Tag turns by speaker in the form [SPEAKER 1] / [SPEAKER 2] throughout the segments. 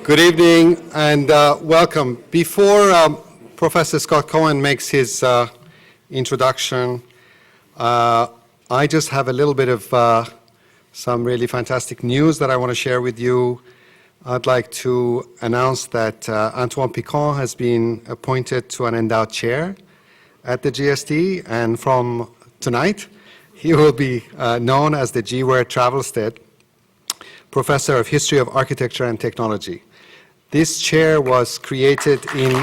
[SPEAKER 1] Good evening and welcome. Before Professor Scott Cohen makes his introduction, I just have a little bit of some really fantastic news that I want to share with you. I'd like to announce that Antoine Picon has been appointed to an endowed chair at the GST, and from tonight he will be known as the G. Ware Travelstead Professor of History of Architecture and Technology. This chair was created in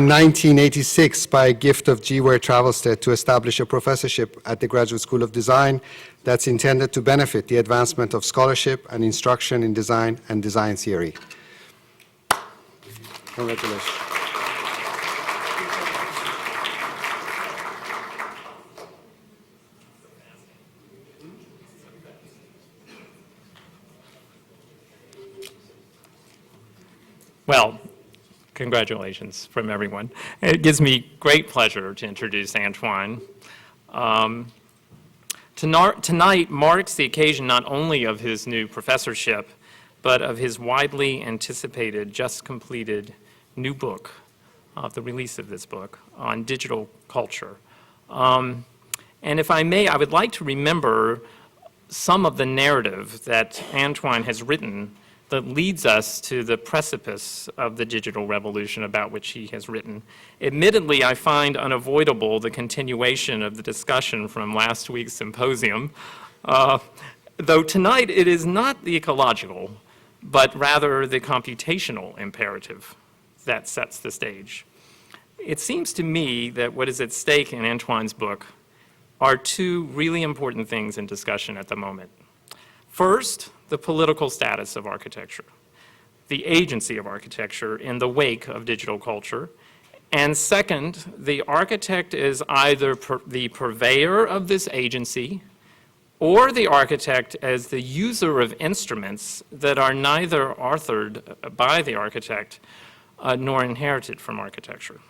[SPEAKER 1] 1986 by a gift of G. Ware Travelstead to establish a professorship at the Graduate School of Design that's intended to benefit the advancement of scholarship and instruction in design and design theory. Congratulations.
[SPEAKER 2] Well, congratulations from everyone. It gives me great pleasure to introduce Antoine. Tonight marks the occasion not only of his new professorship, but of his widely anticipated, just completed new book, the release of this book on digital culture. And if I may, I would like to remember some of the narrative that Antoine has written that leads us to the precipice of the digital revolution about which he has written. Admittedly, I find unavoidable the continuation of the discussion from last week's symposium, though tonight it is not the ecological, but rather the computational imperative that sets the stage. It seems to me that what is at stake in Antoine's book are two really important things in discussion at the moment. First, the political status of architecture, the agency of architecture in the wake of digital culture. And second, the architect is either the purveyor of this agency or the architect as the user of instruments that are neither authored by the architect nor inherited from architecture.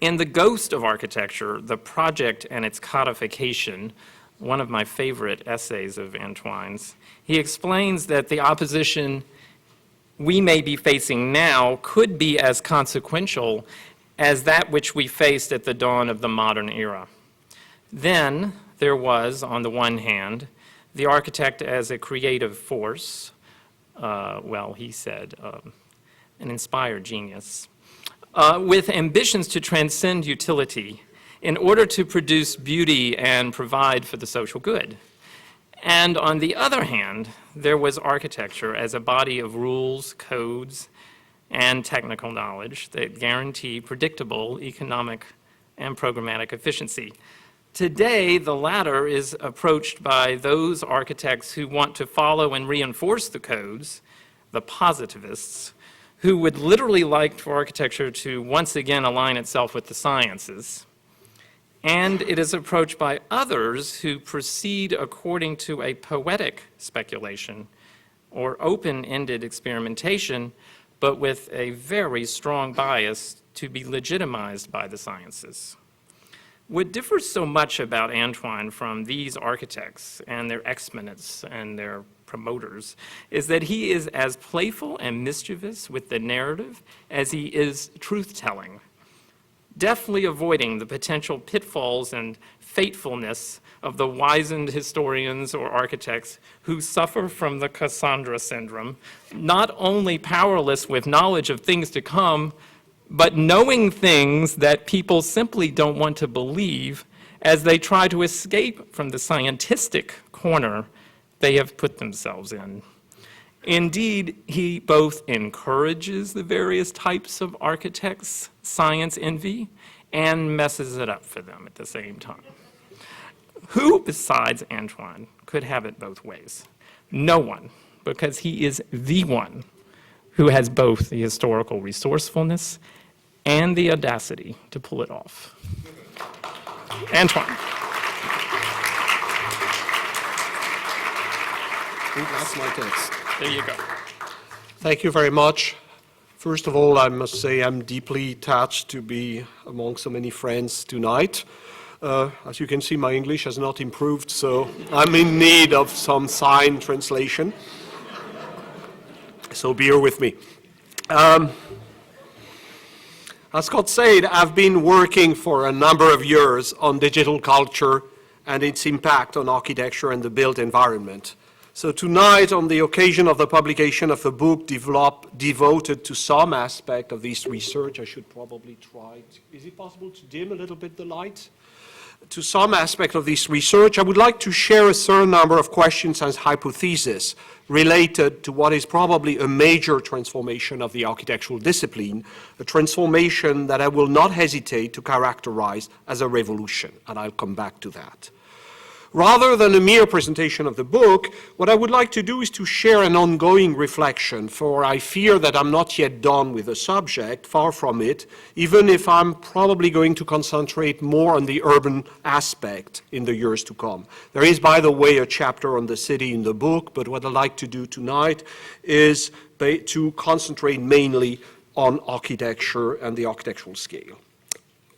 [SPEAKER 2] In The Ghost of Architecture, The Project and Its Codification, one of my favorite essays of Antoine's, he explains that the opposition we may be facing now could be as consequential as that which we faced at the dawn of the modern era. Then there was, on the one hand, the architect as a creative force, he said, an inspired genius, with ambitions to transcend utility in order to produce beauty and provide for the social good. And on the other hand, there was architecture as a body of rules, codes, and technical knowledge that guarantee predictable economic and programmatic efficiency. Today, the latter is approached by those architects who want to follow and reinforce the codes, the positivists, who would literally like for architecture to once again align itself with the sciences. And it is approached by others who proceed according to a poetic speculation or open-ended experimentation, but with a very strong bias to be legitimized by the sciences. What differs so much about Antoine from these architects and their exponents and their promoters is that he is as playful and mischievous with the narrative as he is truth-telling, deftly avoiding the potential pitfalls and fatefulness of the wizened historians or architects who suffer from the Cassandra syndrome, not only powerless with knowledge of things to come, but knowing things that people simply don't want to believe as they try to escape from the scientistic corner they have put themselves in. Indeed, he both encourages the various types of architects' science envy and messes it up for them at the same time. Who besides Antoine could have it both ways? No one, because he is the one who has both the historical resourcefulness and the audacity to pull it off. Antoine.
[SPEAKER 3] That's my text.
[SPEAKER 2] There you go.
[SPEAKER 3] Thank you very much. First of all, I must say I'm deeply touched to be among so many friends tonight. As you can see, my English has not improved, so I'm in need of some sign translation. So bear with me. As Scott said, I've been working for a number of years on digital culture and its impact on architecture and the built environment. So tonight, on the occasion of the publication of a book devoted to some aspect of this research, I should probably try, is it possible to dim a little bit the light? To some aspect of this research, I would like to share a certain number of questions and hypotheses related to what is probably a major transformation of the architectural discipline, a transformation that I will not hesitate to characterize as a revolution, and I'll come back to that. Rather than a mere presentation of the book, what I would like to do is to share an ongoing reflection, for I fear that I'm not yet done with the subject, far from it, even if I'm probably going to concentrate more on the urban aspect in the years to come. There is, by the way, a chapter on the city in the book, but what I'd like to do tonight is to concentrate mainly on architecture and the architectural scale.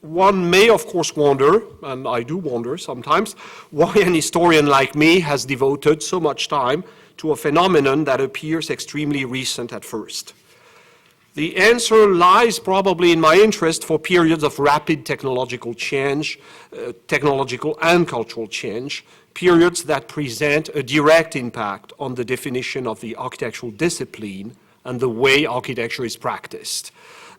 [SPEAKER 3] One may, of course, wonder, and I do wonder sometimes, why an historian like me has devoted so much time to a phenomenon that appears extremely recent at first. The answer lies probably in my interest for periods of rapid technological change, technological and cultural change, periods that present a direct impact on the definition of the architectural discipline and the way architecture is practiced.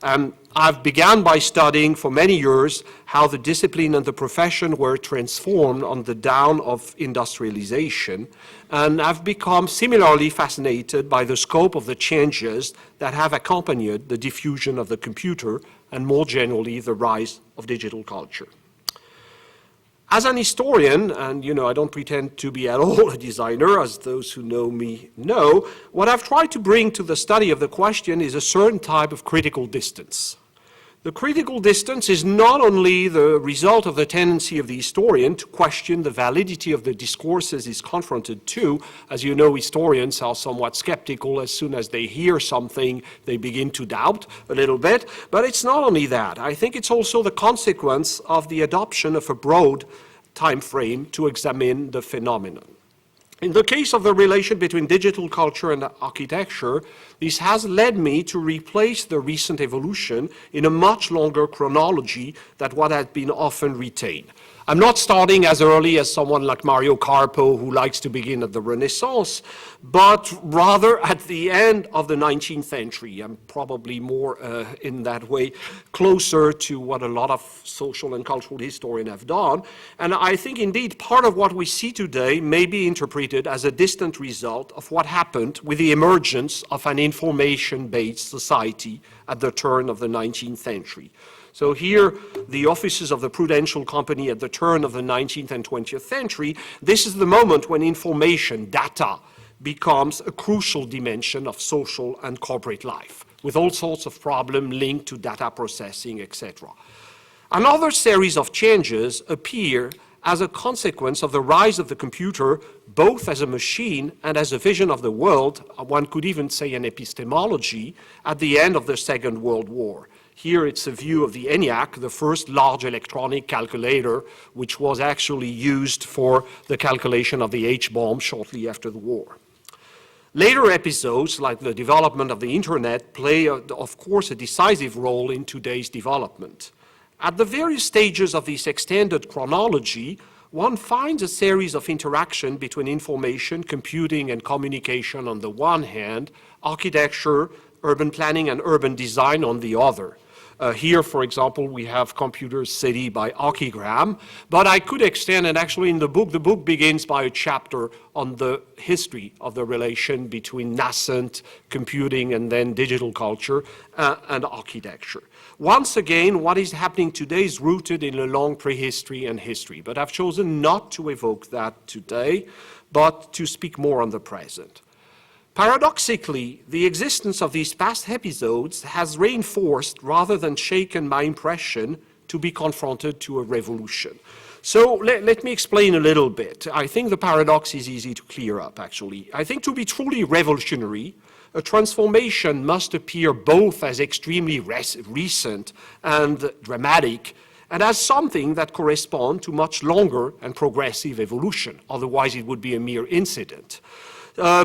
[SPEAKER 3] I've begun by studying for many years how the discipline and the profession were transformed on the dawn of industrialization, and I've become similarly fascinated by the scope of the changes that have accompanied the diffusion of the computer and more generally the rise of digital culture. As an historian, and I don't pretend to be at all a designer, as those who know me know, what I've tried to bring to the study of the question is a certain type of critical distance. The critical distance is not only the result of the tendency of the historian to question the validity of the discourses he's confronted to. As you know, historians are somewhat skeptical. As soon as they hear something, they begin to doubt a little bit. But it's not only that. I think it's also the consequence of the adoption of a broad time frame to examine the phenomenon. In the case of the relation between digital culture and architecture, this has led me to replace the recent evolution in a much longer chronology than what had been often retained. I'm not starting as early as someone like Mario Carpo, who likes to begin at the Renaissance, but rather at the end of the 19th century. I'm probably more in that way closer to what a lot of social and cultural historians have done. And I think indeed part of what we see today may be interpreted as a distant result of what happened with the emergence of an information-based society at the turn of the 19th century. So here, the offices of the Prudential Company at the turn of the 19th and 20th century, this is the moment when information, data, becomes a crucial dimension of social and corporate life, with all sorts of problems linked to data processing, etc. Another series of changes appear as a consequence of the rise of the computer, both as a machine and as a vision of the world, one could even say an epistemology, at the end of the Second World War. Here it's a view of the ENIAC, the first large electronic calculator, which was actually used for the calculation of the H-bomb shortly after the war. Later episodes, like the development of the internet, play, of course, a decisive role in today's development. At the various stages of this extended chronology, one finds a series of interaction between information, computing, and communication on the one hand, architecture, urban planning, and urban design on the other. Here, for example, we have Computer City by Archigram, but I could extend, and actually in the book begins by a chapter on the history of the relation between nascent computing and then digital culture and architecture. Once again, what is happening today is rooted in a long prehistory and history, but I've chosen not to evoke that today, but to speak more on the present. Paradoxically, the existence of these past episodes has reinforced rather than shaken my impression to be confronted to a revolution. So let me explain a little bit. I think the paradox is easy to clear up, actually. I think to be truly revolutionary, a transformation must appear both as extremely recent and dramatic, and as something that corresponds to much longer and progressive evolution. Otherwise, it would be a mere incident.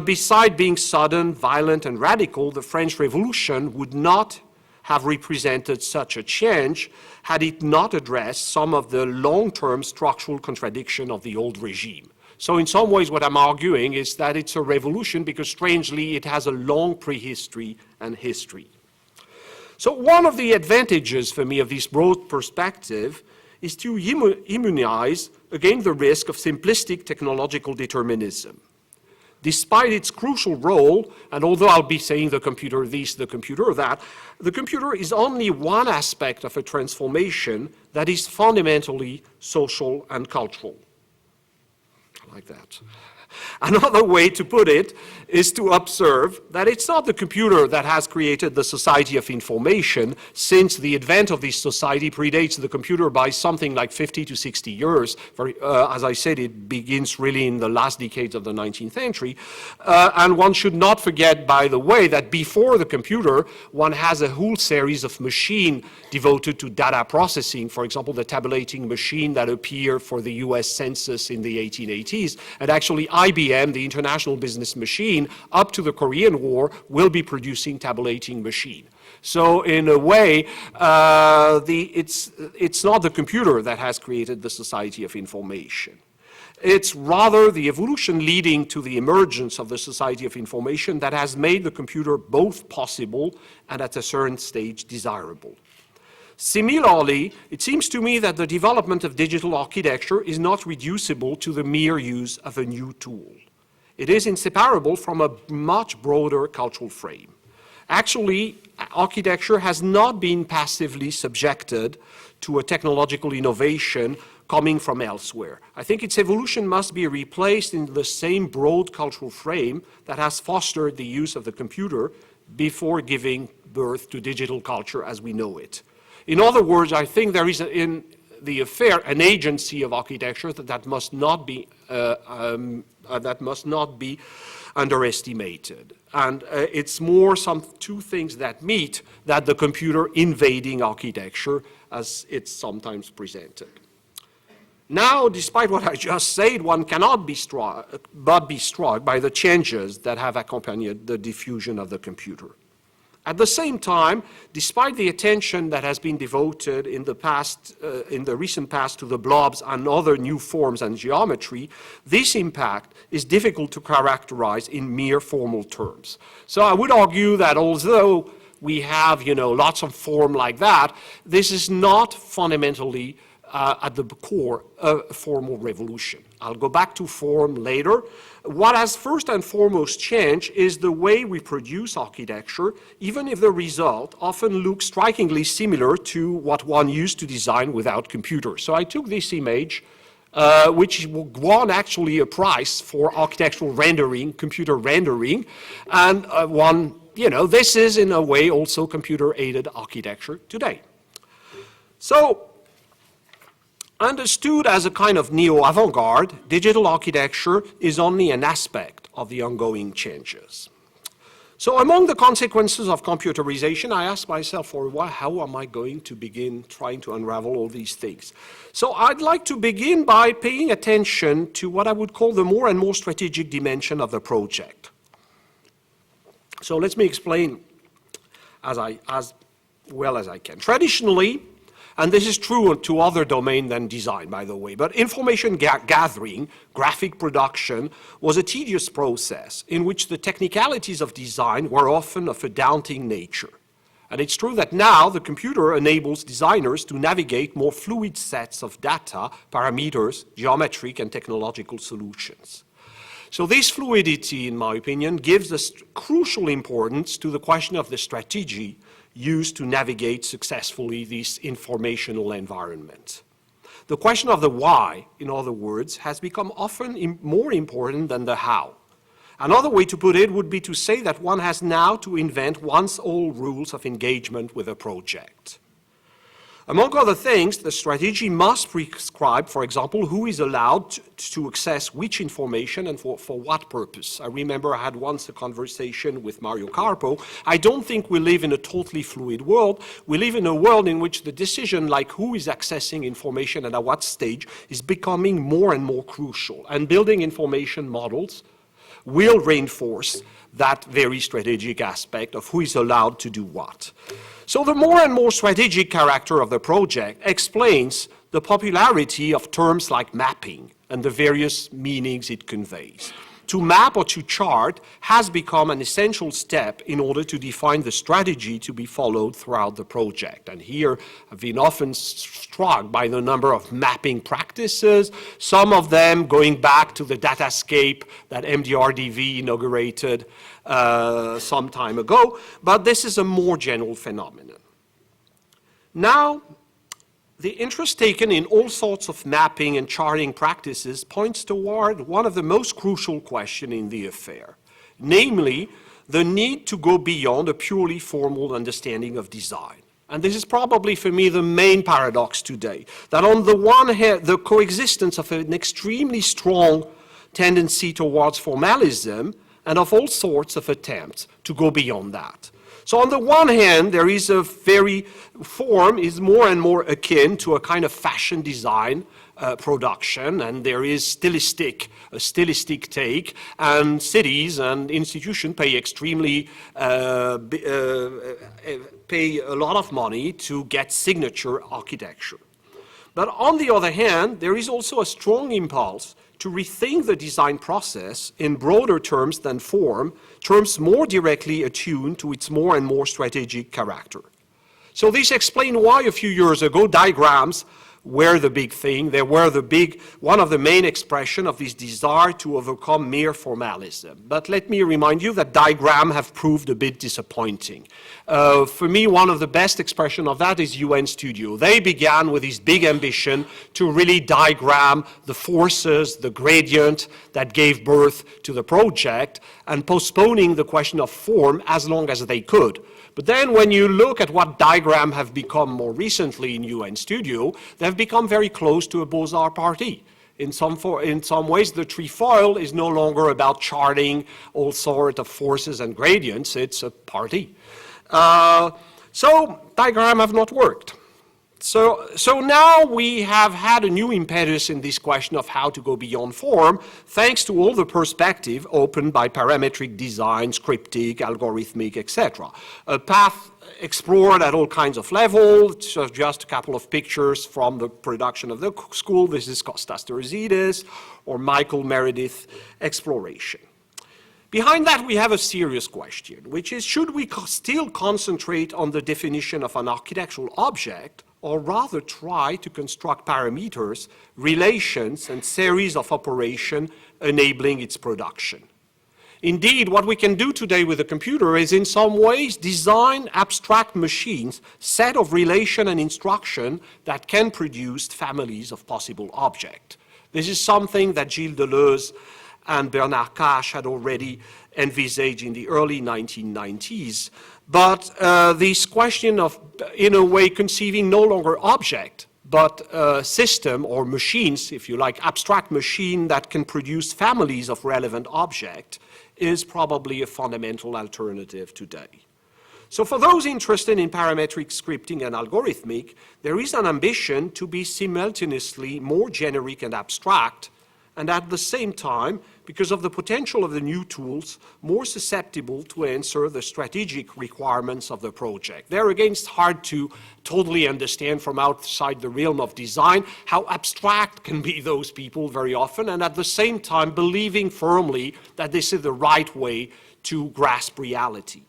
[SPEAKER 3] Beside being sudden, violent, and radical, the French Revolution would not have represented such a change had it not addressed some of the long-term structural contradiction of the old regime. So in some ways, what I'm arguing is that it's a revolution because, strangely, it has a long prehistory and history. So one of the advantages for me of this broad perspective is to immunize against the risk of simplistic technological determinism. Despite its crucial role, and although I'll be saying the computer this, the computer that, the computer is only one aspect of a transformation that is fundamentally social and cultural. Like that. Another way to put it is to observe that it's not the computer that has created the society of information, since the advent of this society predates the computer by something like 50 to 60 years. As I said, it begins really in the last decades of the 19th century. And one should not forget, by the way, that before the computer, one has a whole series of machines devoted to data processing. For example, the tabulating machine that appeared for the US Census in the 1880s, and actually IBM, the International Business Machine, up to the Korean War, will be producing tabulating machine. So in a way, it's not the computer that has created the society of information. It's rather the evolution leading to the emergence of the society of information that has made the computer both possible and at a certain stage desirable. Similarly, it seems to me that the development of digital architecture is not reducible to the mere use of a new tool. It is inseparable from a much broader cultural frame. Actually, architecture has not been passively subjected to a technological innovation coming from elsewhere. I think its evolution must be replaced in the same broad cultural frame that has fostered the use of the computer before giving birth to digital culture as we know it. In other words, I think there is in the affair an agency of architecture that must not be underestimated. And it's more some two things that meet that the computer invading architecture as it's sometimes presented. Now, despite what I just said, one cannot but be struck by the changes that have accompanied the diffusion of the computer. At the same time, despite the attention that has been devoted in the recent past to the blobs and other new forms and geometry, this impact is difficult to characterize in mere formal terms. So I would argue that although we have, lots of form like that, this is not fundamentally at the core of a formal revolution. I'll go back to form later. What has first and foremost changed is the way we produce architecture, even if the result often looks strikingly similar to what one used to design without computers. So I took this image, which won actually a prize for architectural rendering, computer rendering, and this is in a way also computer-aided architecture today. So, understood as a kind of neo-avant-garde, digital architecture is only an aspect of the ongoing changes. So among the consequences of computerization, I asked myself for a while, how am I going to begin trying to unravel all these things? So I'd like to begin by paying attention to what I would call the more and more strategic dimension of the project. So let me explain as well as I can. Traditionally, and this is true to other domains than design, by the way, but information gathering, graphic production, was a tedious process in which the technicalities of design were often of a daunting nature. And it's true that now the computer enables designers to navigate more fluid sets of data, parameters, geometric and technological solutions. So this fluidity, in my opinion, gives a crucial importance to the question of the strategy used to navigate successfully this informational environment. The question of the why, in other words, has become often more important than the how. Another way to put it would be to say that one has now to invent one's own rules of engagement with a project. Among other things, the strategy must prescribe, for example, who is allowed to access which information and for what purpose. I remember I had once a conversation with Mario Carpo. I don't think we live in a totally fluid world. We live in a world in which the decision, like who is accessing information and at what stage, is becoming more and more crucial. And building information models will reinforce that very strategic aspect of who is allowed to do what. So the more and more strategic character of the project explains the popularity of terms like mapping and the various meanings it conveys. To map or to chart has become an essential step in order to define the strategy to be followed throughout the project. And here I've been often struck by the number of mapping practices, some of them going back to the datascape that MDRDV inaugurated some time ago, but this is a more general phenomenon. Now, the interest taken in all sorts of mapping and charting practices points toward one of the most crucial questions in the affair, namely the need to go beyond a purely formal understanding of design. And this is probably for me the main paradox today, that on the one hand, the coexistence of an extremely strong tendency towards formalism and of all sorts of attempts to go beyond that. So on the one hand, there is a form is more and more akin to a kind of fashion design production, and there is a stylistic take, and cities and institutions pay pay a lot of money to get signature architecture. But on the other hand, there is also a strong impulse to rethink the design process in broader terms than form, terms more directly attuned to its more and more strategic character. So this explains why a few years ago diagrams were the big thing. They were one of the main expressions of this desire to overcome mere formalism. But let me remind you that diagrams have proved a bit disappointing. For me, one of the best expressions of that is UN Studio. They began with this big ambition to really diagram the forces, the gradient that gave birth to the project, and postponing the question of form as long as they could. But then when you look at what diagrams have become more recently in UN Studio, they've become very close to a Beaux-Arts party. In some ways, the trefoil is no longer about charting all sorts of forces and gradients, it's a party. So diagrams have not worked. So now we have had a new impetus in this question of how to go beyond form, thanks to all the perspective opened by parametric design, scriptic, algorithmic, etc. A path explored at all kinds of levels. So just a couple of pictures from the production of the school. This is Kostas Terzidis or Michael Meredith exploration. Behind that, we have a serious question, which is, should we still concentrate on the definition of an architectural object, or rather try to construct parameters, relations, and series of operations enabling its production? Indeed, what we can do today with a computer is in some ways design abstract machines, set of relation and instruction that can produce families of possible objects. This is something that Gilles Deleuze and Bernard Cache had already envisaged in the early 1990s. But this question of, in a way, conceiving no longer object, but system or machines, if you like, abstract machine that can produce families of relevant objects, is probably a fundamental alternative today. So for those interested in parametric scripting and algorithmic, there is an ambition to be simultaneously more generic and abstract, and at the same time, because of the potential of the new tools, more susceptible to answer the strategic requirements of the project. There again, it's hard to totally understand from outside the realm of design how abstract can be those people very often, and at the same time believing firmly that this is the right way to grasp reality.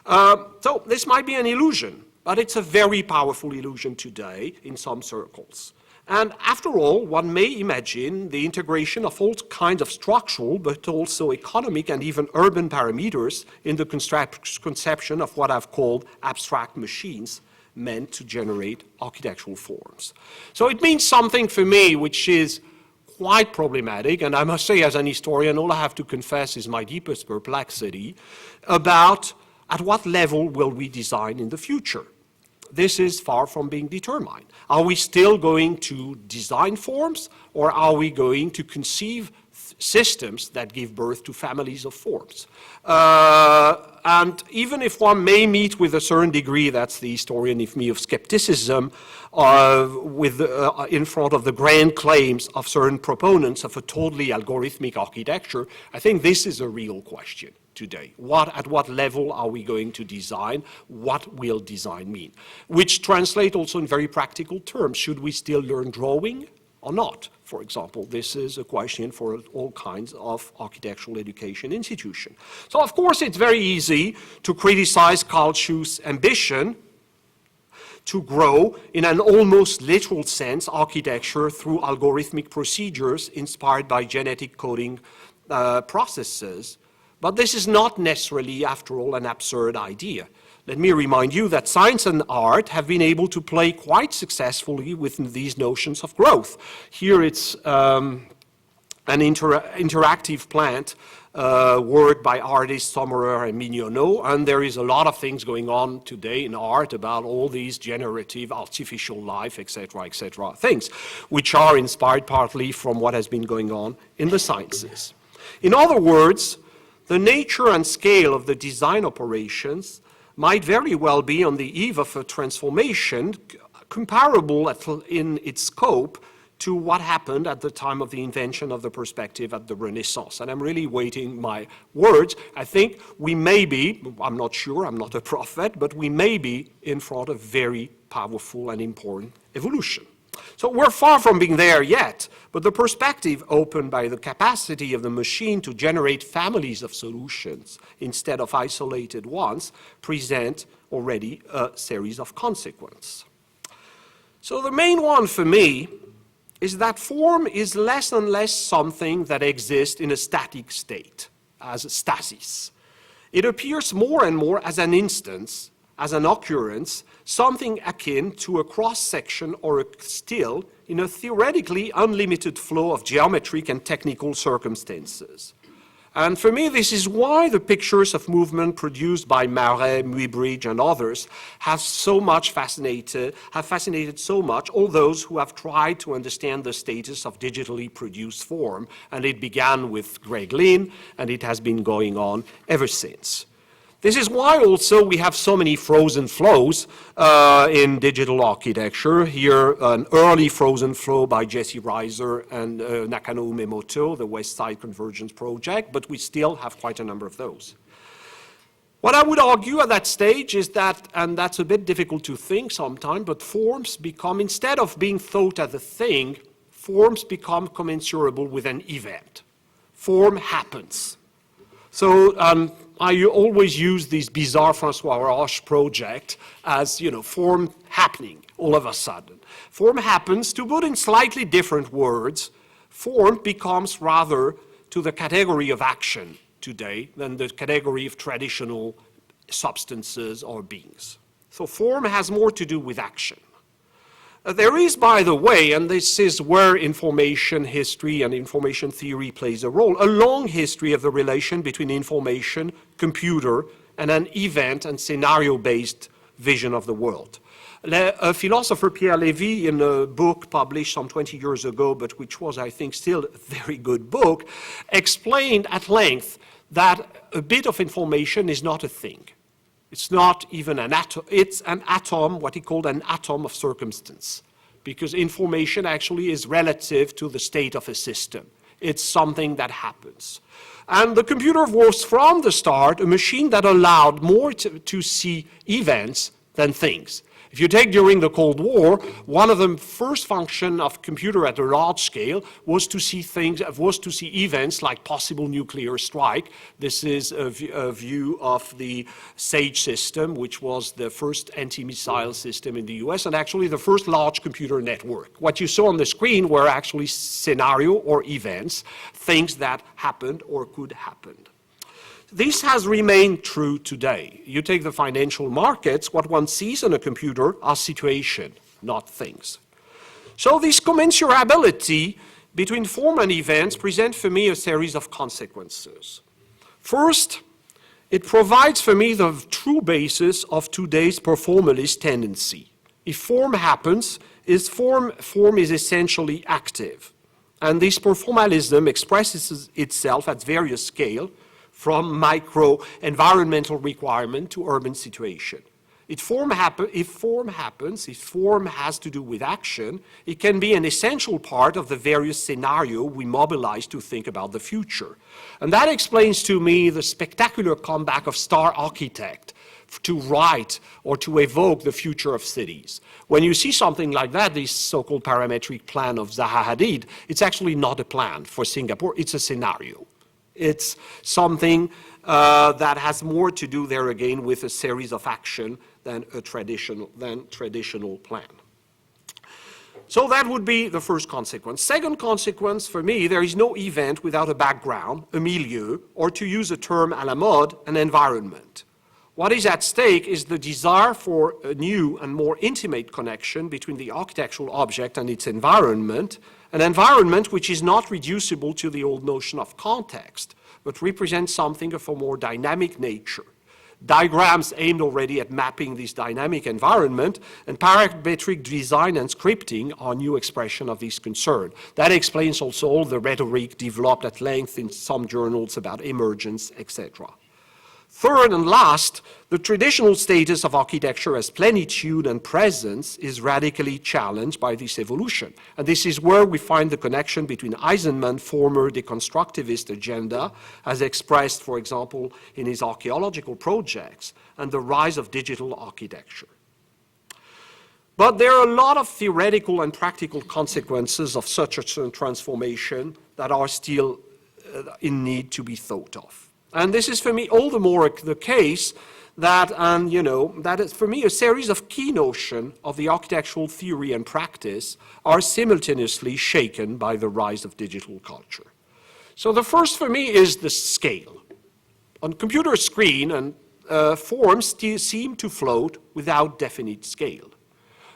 [SPEAKER 3] So this might be an illusion, but it's a very powerful illusion today in some circles. And after all, one may imagine the integration of all kinds of structural, but also economic and even urban parameters in the conception of what I've called abstract machines meant to generate architectural forms. So it means something for me which is quite problematic, and I must say as an historian, all I have to confess is my deepest perplexity about at what level will we design in the future. this is far from being determined. Are we still going to design forms, or are we going to conceive systems that give birth to families of forms? And even if one may meet with a certain degree, that's the historian in me, of skepticism, in front of the grand claims of certain proponents of a totally algorithmic architecture, I think this is a real question today. At what level are we going to design? What will design mean? Which translate also in very practical terms. Should we still learn drawing or not? For example, this is a question for all kinds of architectural education institutions. So of course it's very easy to criticize Carl Schuh's ambition to grow, in an almost literal sense, architecture through algorithmic procedures inspired by genetic coding processes. But this is not necessarily, after all, an absurd idea. Let me remind you that science and art have been able to play quite successfully with these notions of growth. Here it's an interactive plant work by artists Sommerer and Mignonneau, and there is a lot of things going on today in art about all these generative, artificial life, etc., things, which are inspired partly from what has been going on in the sciences. In other words, the nature and scale of the design operations might very well be on the eve of a transformation comparable in its scope to what happened at the time of the invention of the perspective at the Renaissance. And I'm really weighting my words. I think we may be, I'm not sure, I'm not a prophet, but we may be in front of very powerful and important evolution. So we're far from being there yet, but the perspective opened by the capacity of the machine to generate families of solutions instead of isolated ones present already a series of consequences. So the main one for me is that form is less and less something that exists in a static state, as a stasis. It appears more and more as an instance, as an occurrence, something akin to a cross-section or a still in a theoretically unlimited flow of geometric and technical circumstances. And for me, this is why the pictures of movement produced by Marais, Muybridge, and others have fascinated so much all those who have tried to understand the status of digitally produced form. And it began with Greg Lynn, and it has been going on ever since. This is why also we have so many frozen flows in digital architecture. Here, an early frozen flow by Jesse Reiser and Nakano Umemoto, the West Side Convergence Project, but we still have quite a number of those. What I would argue at that stage is that, and that's a bit difficult to think sometimes, but forms become, instead of being thought as a thing, forms become commensurable with an event. Form happens. So, I always use this bizarre François Roche project as, form happening all of a sudden. Form happens, to put in slightly different words, form becomes rather to the category of action today than the category of traditional substances or beings. So form has more to do with action. There is, by the way, and this is where information history and information theory plays a role, a long history of the relation between information, computer, and an event and scenario-based vision of the world. A philosopher, Pierre Lévy, in a book published some 20 years ago, but which was, I think, still a very good book, explained at length that a bit of information is not a thing. It's not even an atom, it's an atom, what he called an atom of circumstance, because information actually is relative to the state of a system. It's something that happens. And the computer was from the start a machine that allowed more to see events than things. If you take during the Cold War, one of the first functions of computer at a large scale was to see events like possible nuclear strike. This is a view of the SAGE system, which was the first anti-missile system in the US, and actually the first large computer network. What you saw on the screen were actually scenario or events, things that happened or could happen. This has remained true today. You take the financial markets, what one sees on a computer are situations, not things. So this commensurability between form and events present for me a series of consequences. First, It provides for me the true basis of today's performalist tendency. If form happens, form is essentially active. And this performalism expresses itself at various scales, from micro-environmental requirement to urban situation. If form happens, if form has to do with action, it can be an essential part of the various scenarios we mobilize to think about the future. And that explains to me the spectacular comeback of star architect to write or to evoke the future of cities. When you see something like that, this so-called parametric plan of Zaha Hadid, it's actually not a plan for Singapore, it's a scenario. It's something that has more to do there again with a series of action than traditional plan. So that would be the first consequence. Second consequence for me, there is no event without a background, a milieu, or to use a term à la mode, an environment. What is at stake is the desire for a new and more intimate connection between the architectural object and its environment, an environment which is not reducible to the old notion of context, but represents something of a more dynamic nature. Diagrams aimed already at mapping this dynamic environment, and parametric design and scripting are new expression of this concern. That explains also all the rhetoric developed at length in some journals about emergence, etc. Third and last, the traditional status of architecture as plenitude and presence is radically challenged by this evolution. And this is where we find the connection between Eisenman's former deconstructivist agenda, as expressed, for example, in his archaeological projects, and the rise of digital architecture. But there are a lot of theoretical and practical consequences of such a transformation that are still in need to be thought of. And this is for me all the more the case that, that is for me a series of key notions of the architectural theory and practice are simultaneously shaken by the rise of digital culture. So the first for me is the scale. On computer screen and forms seem to float without definite scale.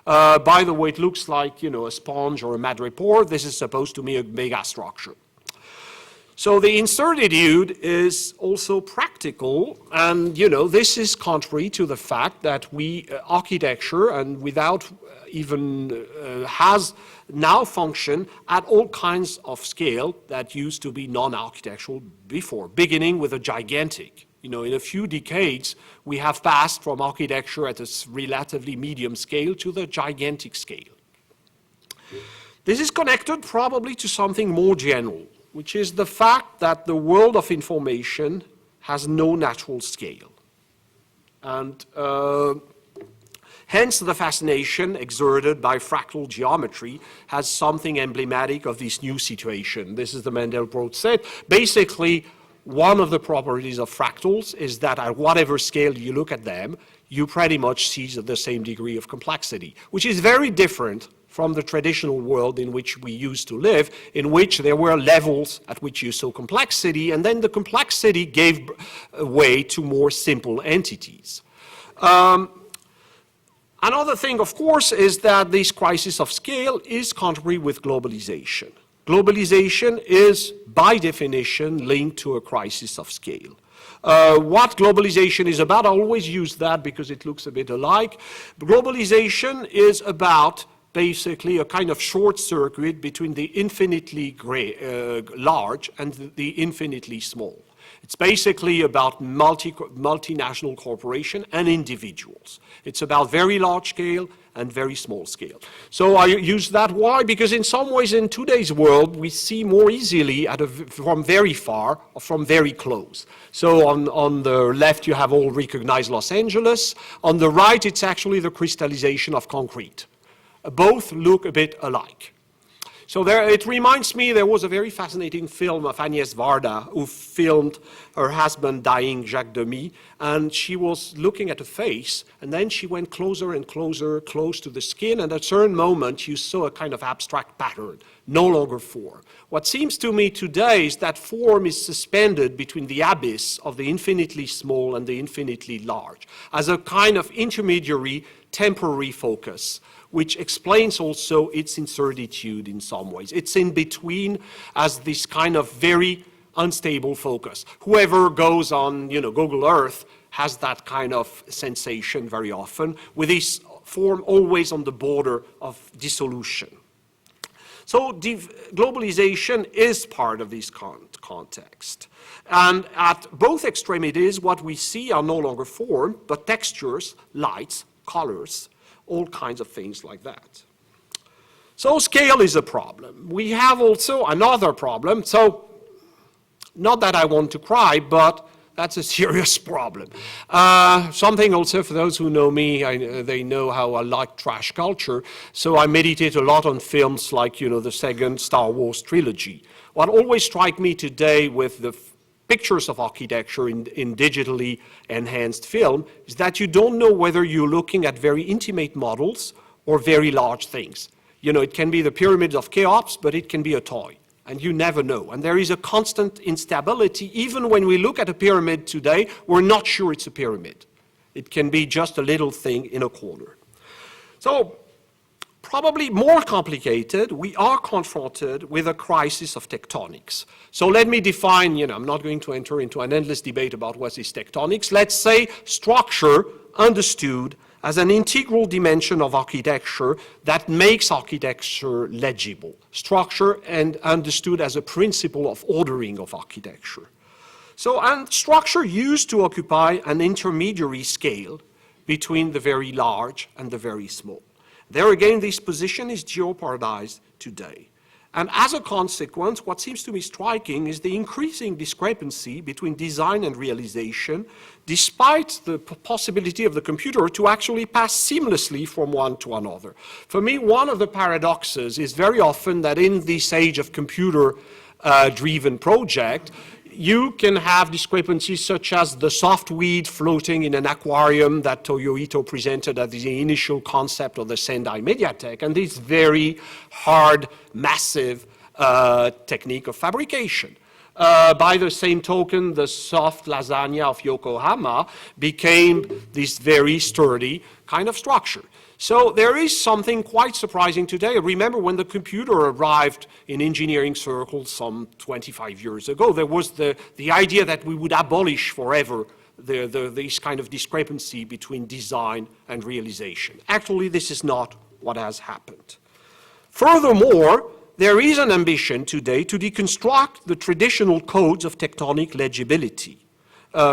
[SPEAKER 3] By the way, it looks like, a sponge or a madreport. This is supposed to be a mega structure. So the incertitude is also practical, and this is contrary to the fact that architecture, and without even has now function at all kinds of scale that used to be non-architectural before, beginning with a gigantic. In a few decades, we have passed from architecture at a relatively medium scale to the gigantic scale. This is connected probably to something more general, which is the fact that the world of information has no natural scale. And hence the fascination exerted by fractal geometry has something emblematic of this new situation. This is the Mandelbrot Set. Basically, one of the properties of fractals is that at whatever scale you look at them, you pretty much see the same degree of complexity, which is very different from the traditional world in which we used to live, in which there were levels at which you saw complexity, and then the complexity gave way to more simple entities. Another thing, of course, is that this crisis of scale is contrary with globalization. Globalization is, by definition, linked to a crisis of scale. What globalization is about, I always use that because it looks a bit alike. Globalization is about basically a kind of short circuit between the infinitely large and the infinitely small. It's basically about multinational corporation and individuals. It's about very large scale and very small scale. So I use that. Why? Because in some ways in today's world, we see more easily from very far or from very close. So on the left, you have all recognized Los Angeles. On the right, it's actually the crystallization of concrete. Both look a bit alike. So it reminds me, there was a very fascinating film of Agnès Varda who filmed her husband dying, Jacques Demy, and she was looking at a face, and then she went closer and closer, close to the skin, and at a certain moment you saw a kind of abstract pattern, no longer form. What seems to me today is that form is suspended between the abyss of the infinitely small and the infinitely large, as a kind of intermediary, temporary focus, which explains also its incertitude in some ways. It's in between as this kind of very unstable focus. Whoever goes on, Google Earth has that kind of sensation very often, with this form always on the border of dissolution. So globalization is part of this context. And at both extremities, what we see are no longer form, but textures, lights, colors, all kinds of things like that. So scale is a problem. We have also another problem. So not that I want to cry, but that's a serious problem. Something also, for those who know me, they know how I like trash culture. So I meditate a lot on films like, the second Star Wars trilogy. What always strikes me today with the pictures of architecture in digitally enhanced film is that you don't know whether you're looking at very intimate models or very large things. It can be the pyramids of Cheops, but it can be a toy. And you never know. And there is a constant instability. Even when we look at a pyramid today, we're not sure it's a pyramid. It can be just a little thing in a corner. So, probably more complicated, we are confronted with a crisis of tectonics. So let me define, I'm not going to enter into an endless debate about what is tectonics. Let's say structure understood as an integral dimension of architecture that makes architecture legible. Structure and understood as a principle of ordering of architecture. And structure used to occupy an intermediary scale between the very large and the very small. There again, this position is jeopardized today. And as a consequence, what seems to me striking is the increasing discrepancy between design and realization, despite the possibility of the computer to actually pass seamlessly from one to another. For me, one of the paradoxes is very often that in this age of computer-driven project, you can have discrepancies such as the soft weed floating in an aquarium that Toyo Ito presented as the initial concept of the Sendai Mediatek, and this very hard, massive technique of fabrication. By the same token, the soft lasagna of Yokohama became this very sturdy kind of structure. So there is something quite surprising today. Remember when the computer arrived in engineering circles some 25 years ago, there was the idea that we would abolish forever this kind of discrepancy between design and realization. Actually, this is not what has happened. Furthermore, there is an ambition today to deconstruct the traditional codes of tectonic legibility.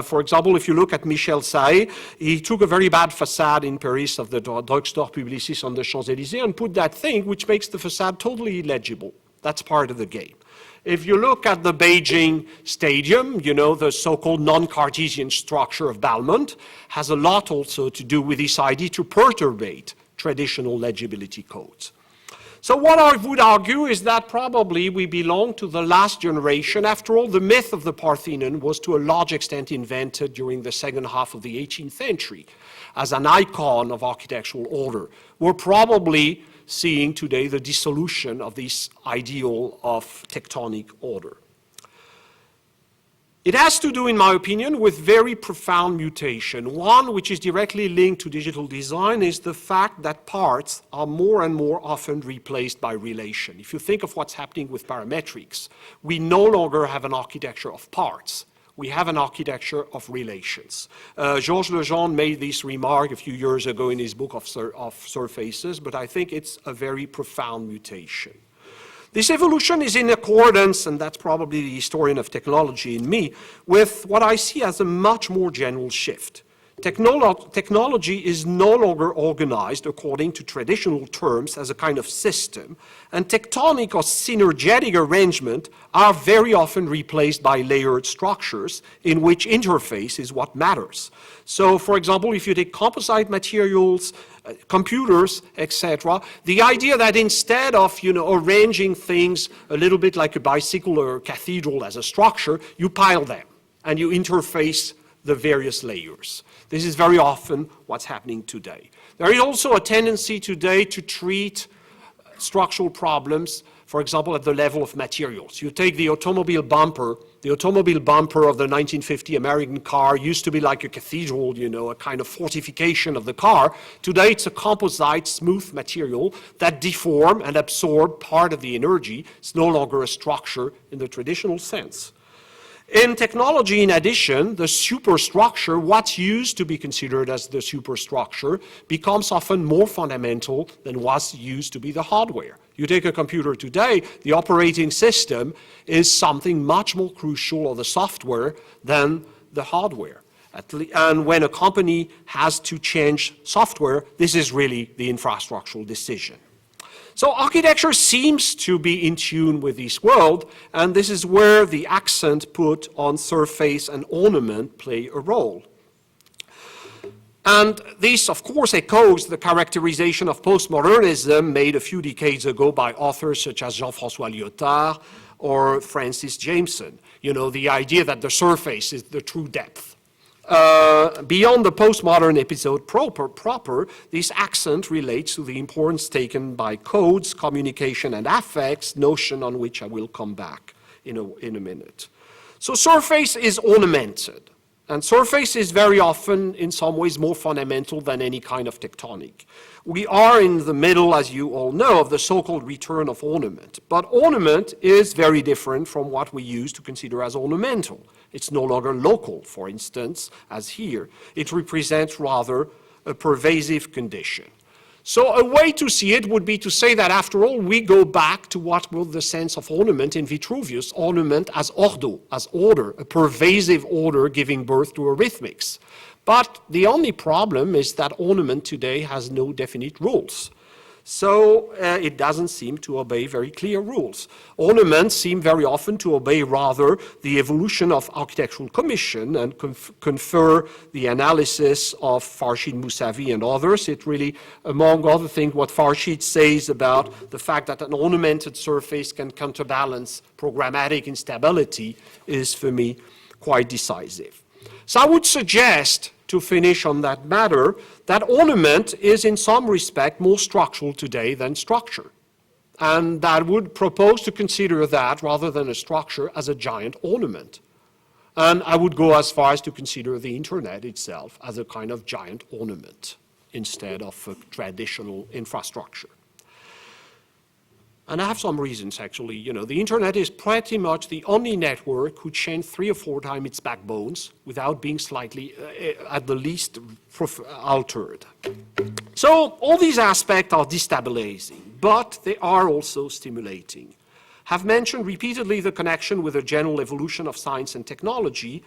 [SPEAKER 3] For example, if you look at Michel Saé, he took a very bad facade in Paris of the drugstore Publicis on the Champs-Élysées and put that thing which makes the facade totally illegible. That's part of the game. If you look at the Beijing Stadium, the so-called non-Cartesian structure of Balmont has a lot also to do with this idea to perturbate traditional legibility codes. So what I would argue is that probably we belong to the last generation. After all, the myth of the Parthenon was to a large extent invented during the second half of the 18th century as an icon of architectural order. We're probably seeing today the dissolution of this ideal of tectonic order. It has to do, in my opinion, with very profound mutation. One which is directly linked to digital design is the fact that parts are more and more often replaced by relation. If you think of what's happening with parametrics, we no longer have an architecture of parts. We have an architecture of relations. Georges Lejeune made this remark a few years ago in his book of Surfaces, but I think it's a very profound mutation. This evolution is in accordance, and that's probably the historian of technology in me, with what I see as a much more general shift. Technology is no longer organized according to traditional terms as a kind of system, and tectonic or synergetic arrangement are very often replaced by layered structures in which interface is what matters. So, for example, if you take composite materials, computers, etc., the idea that instead of arranging things a little bit like a bicycle or a cathedral as a structure, you pile them and you interface the various layers. This is very often what's happening today. There is also a tendency today to treat structural problems, for example, at the level of materials. You take the automobile bumper of the 1950 American car used to be like a cathedral, a kind of fortification of the car. Today it's a composite, smooth material that deform and absorb part of the energy. It's no longer a structure in the traditional sense. In technology, in addition, the superstructure, what's used to be considered as the superstructure, becomes often more fundamental than what's used to be the hardware. You take a computer today, the operating system is something much more crucial, or the software, than the hardware. And when a company has to change software, this is really the infrastructural decision. So architecture seems to be in tune with this world, and this is where the accent put on surface and ornament play a role. And this, of course, echoes the characterization of postmodernism made a few decades ago by authors such as Jean-François Lyotard or Francis Jameson. You know, the idea that the surface is the true depth. Beyond the postmodern episode proper, this accent relates to the importance taken by codes, communication, and affects, notion on which I will come back in a minute. So surface is ornamented, and surface is very often, in some ways, more fundamental than any kind of tectonic. We are in the middle, as you all know, of the so-called return of ornament. But ornament is very different from what we used to consider as ornamental. It's no longer local, for instance, as here. It represents rather a pervasive condition. So a way to see it would be to say that, after all, we go back to what was the sense of ornament in Vitruvius, ornament as ordo, as order, a pervasive order giving birth to arithmetics. But the only problem is that ornament today has no definite rules. So it doesn't seem to obey very clear rules. Ornaments seem very often to obey rather the evolution of architectural commission and confer the analysis of Farshid Moussavi and others. It really, among other things, what Farshid says about the fact that an ornamented surface can counterbalance programmatic instability is, for me, quite decisive. So I would suggest, to finish on that matter, that ornament is in some respect more structural today than structure. And that would propose to consider that, rather than a structure, as a giant ornament. And I would go as far as to consider the internet itself as a kind of giant ornament instead of a traditional infrastructure. And I have some reasons, actually. You know, the internet is pretty much the only network who changed 3 or 4 times its backbones without being slightly, at the least, altered. So all these aspects are destabilizing, but they are also stimulating. I've mentioned repeatedly the connection with the general evolution of science and technology.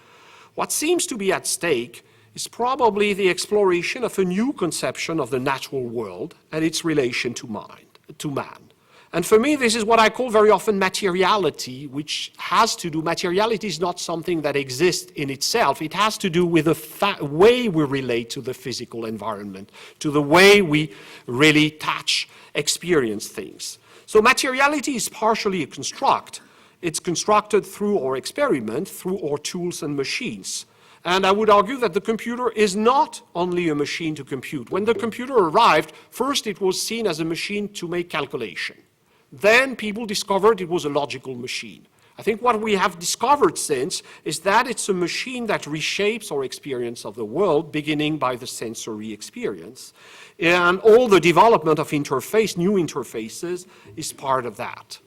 [SPEAKER 3] What seems to be at stake is probably the exploration of a new conception of the natural world and its relation to man. And for me, this is what I call very often materiality, which has to do, materiality is not something that exists in itself. It has to do with the way we relate to the physical environment, to the way we really touch, experience things. So materiality is partially a construct. It's constructed through our experiment, through our tools and machines. And I would argue that the computer is not only a machine to compute. When the computer arrived, first it was seen as a machine to make calculation. Then people discovered it was a logical machine. I think what we have discovered since is that it's a machine that reshapes our experience of the world, beginning by the sensory experience. And all the development of interface, new interfaces, is part of that.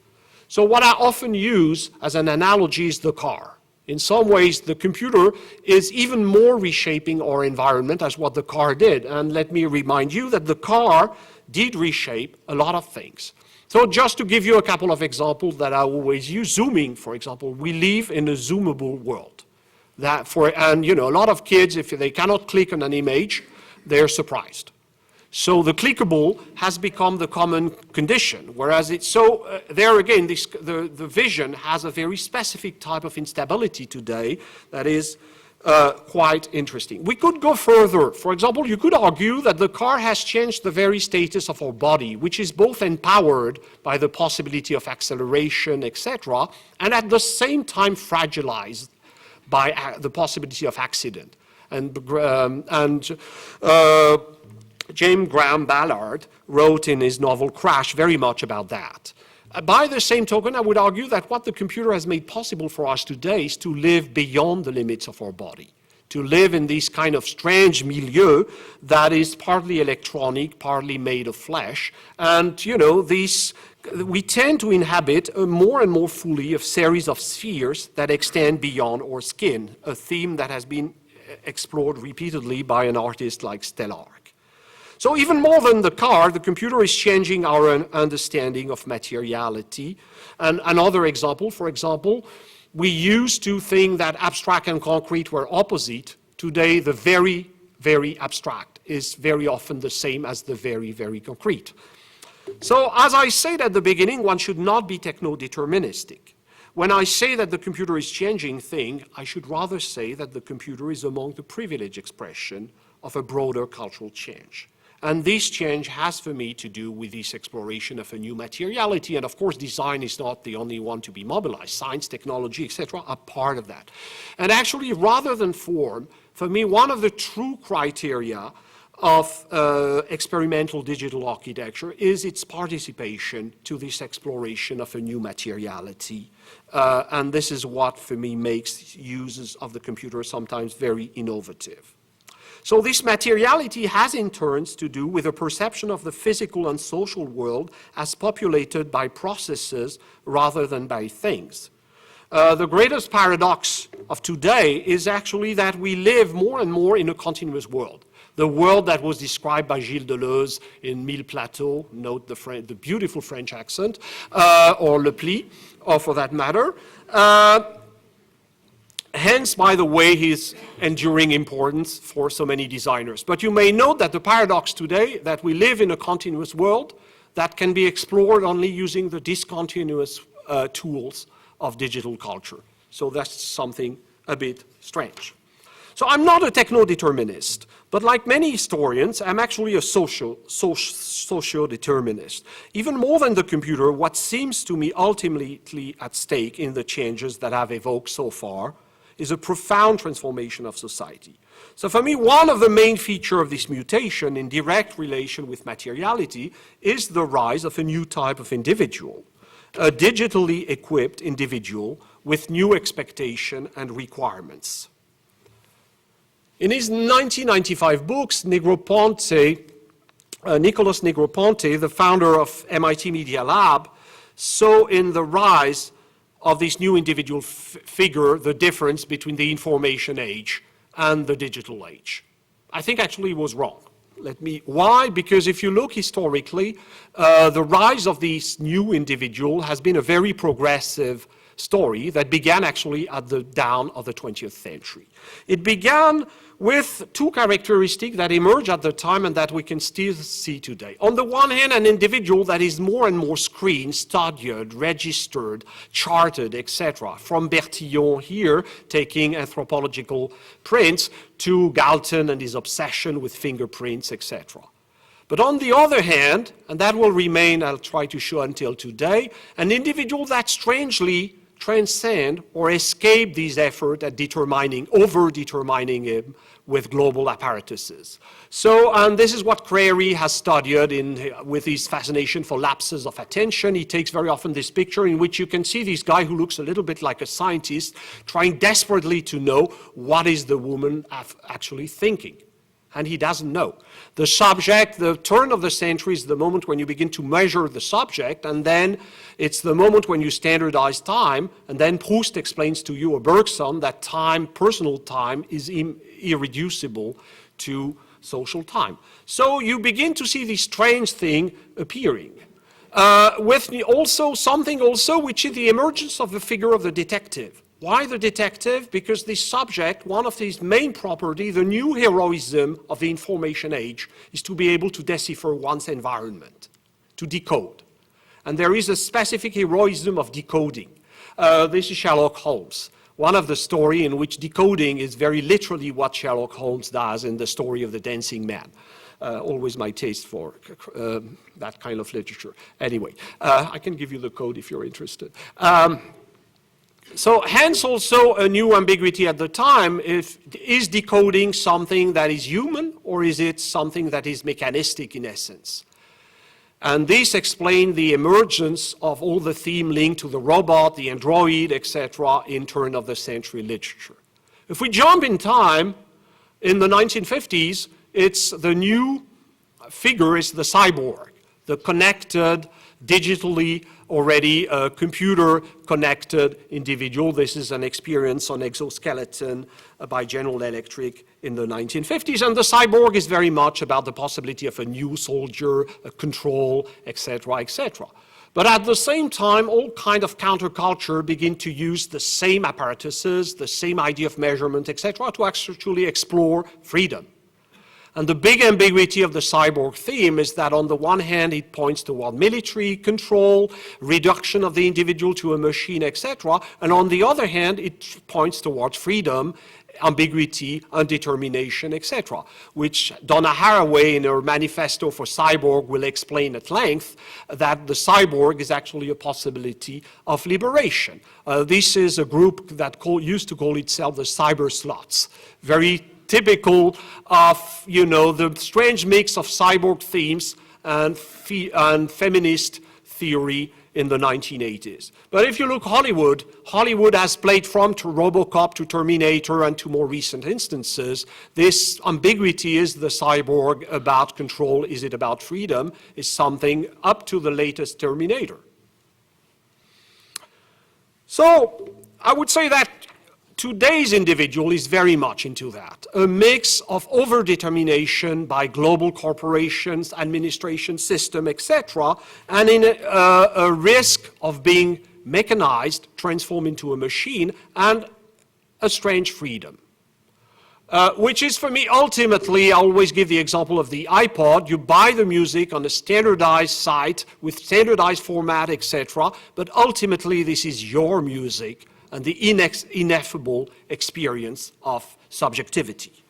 [SPEAKER 3] So what I often use as an analogy is the car. In some ways, the computer is even more reshaping our environment as what the car did. And let me remind you that the car did reshape a lot of things. So just to give you a couple of examples that I always use, zooming, for example, we live in a zoomable world. And you know, a lot of kids, if they cannot click on an image, they're surprised. So the clickable has become the common condition, whereas it's so, there again, the vision has a very specific type of instability today that is quite interesting. We could go further. For example, you could argue that the car has changed the very status of our body, which is both empowered by the possibility of acceleration, etc., and at the same time fragilized by the possibility of accident. And James Graham Ballard wrote in his novel Crash very much about that. By the same token, I would argue that what the computer has made possible for us today is to live beyond the limits of our body, to live in this kind of strange milieu that is partly electronic, partly made of flesh. And, you know, we tend to inhabit more and more fully a series of spheres that extend beyond our skin, a theme that has been explored repeatedly by an artist like Stella Arc. So even more than the car, the computer is changing our understanding of materiality. And another example, for example, we used to think that abstract and concrete were opposite. Today, the very, very abstract is very often the same as the very, very concrete. So as I said at the beginning, one should not be techno-deterministic. When I say that the computer is changing things, I should rather say that the computer is among the privileged expression of a broader cultural change. And this change has, for me, to do with this exploration of a new materiality. And of course, design is not the only one to be mobilized. Science, technology, etc. are part of that. And actually, rather than form, for me, one of the true criteria of experimental digital architecture is its participation to this exploration of a new materiality. And this is what, for me, makes uses of the computer sometimes very innovative. So this materiality has in turn to do with a perception of the physical and social world as populated by processes rather than by things. The greatest paradox of today is actually that we live more and more in a continuous world. The world that was described by Gilles Deleuze in Mille Plateaux, note the beautiful French accent, or Le Pli, or for that matter. Hence, by the way, his enduring importance for so many designers. But you may note that the paradox today, that we live in a continuous world that can be explored only using the discontinuous tools of digital culture. So that's something a bit strange. So I'm not a techno-determinist, but like many historians, I'm actually a socio-determinist. Even more than the computer, what seems to me ultimately at stake in the changes that I've evoked so far is a profound transformation of society. So for me, one of the main features of this mutation in direct relation with materiality is the rise of a new type of individual, a digitally equipped individual with new expectations and requirements. In his 1995 books, Nicolas Negroponte, the founder of MIT Media Lab, saw in the rise of this new individual figure the difference between the information age and the digital age. I think actually he was wrong. Why? Because if you look historically, the rise of this new individual has been a very progressive story that began actually at the dawn of the 20th century. It began with two characteristics that emerged at the time and that we can still see today. On the one hand, an individual that is more and more screened, studied, registered, charted, etc. From Bertillon here, taking anthropological prints, to Galton and his obsession with fingerprints, etc. But on the other hand, and that will remain, I'll try to show until today, an individual that strangely transcend or escape these efforts at over-determining him with global apparatuses. So, and this is what Crary has studied with his fascination for lapses of attention. He takes very often this picture in which you can see this guy who looks a little bit like a scientist trying desperately to know what is the woman actually thinking. And he doesn't know. The subject, the turn of the century is the moment when you begin to measure the subject, and then it's the moment when you standardize time, and then Proust explains to you, or Bergson, that time, personal time, is irreducible to social time. So you begin to see this strange thing appearing. With also something also which is the emergence of the figure of the detective. Why the detective? Because this subject, one of his main properties, the new heroism of the information age, is to be able to decipher one's environment, to decode. And there is a specific heroism of decoding. This is Sherlock Holmes. One of the stories in which decoding is very literally what Sherlock Holmes does in the story of the Dancing Man. Always my taste for that kind of literature. Anyway, I can give you the code if you're interested. So hence also a new ambiguity at the time, is decoding something that is human or is it something that is mechanistic in essence? And this explained the emergence of all the theme linked to the robot, the android, etc. in turn of the century literature. If we jump in time, in the 1950s, it's the new figure is the cyborg, the connected, digitally already computer-connected individual. This is an experience on exoskeleton by General Electric in the 1950s. And the cyborg is very much about the possibility of a new soldier, a control, etc., etc. But at the same time, all kind of counterculture begin to use the same apparatuses, the same idea of measurement, etc., to actually explore freedom. And the big ambiguity of the cyborg theme is that on the one hand, it points toward military control, reduction of the individual to a machine, etc. And on the other hand, it points towards freedom, ambiguity, undetermination, etc., which Donna Haraway in her manifesto for cyborg will explain at length that the cyborg is actually a possibility of liberation. This is a group that used to call itself the cyber sluts, very typical of, the strange mix of cyborg themes and feminist theory in the 1980s. But if you look Hollywood has played from RoboCop to Terminator and to more recent instances. This ambiguity, is the cyborg about control, is it about freedom, is something up to the latest Terminator. So I would say that today's individual is very much into that, a mix of overdetermination by global corporations, administration system, etc., and in a risk of being mechanized, transformed into a machine, and a strange freedom. Which is, for me, ultimately, I always give the example of the iPod. You buy the music on a standardized site with standardized format, etc., but ultimately this is your music and the ineffable experience of subjectivity.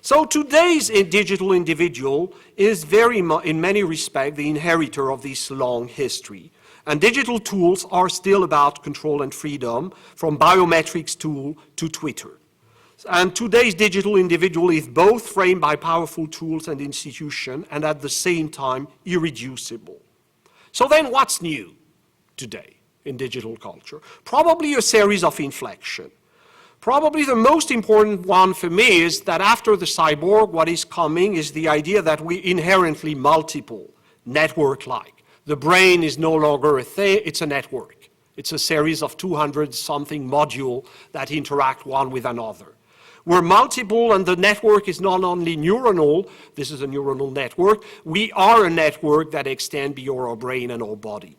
[SPEAKER 3] So today's digital individual is in many respects, the inheritor of this long history. And digital tools are still about control and freedom, from biometrics tool to Twitter. And today's digital individual is both framed by powerful tools and institutions, and at the same time irreducible. So then what's new today in digital culture? Probably a series of inflection. Probably the most important one for me is that after the cyborg, what is coming is the idea that we inherently multiple, network-like. The brain is no longer a thing, it's a network. It's a series of 200-something modules that interact one with another. We're multiple, and the network is not only neuronal, this is a neuronal network, we are a network that extends beyond our brain and our body.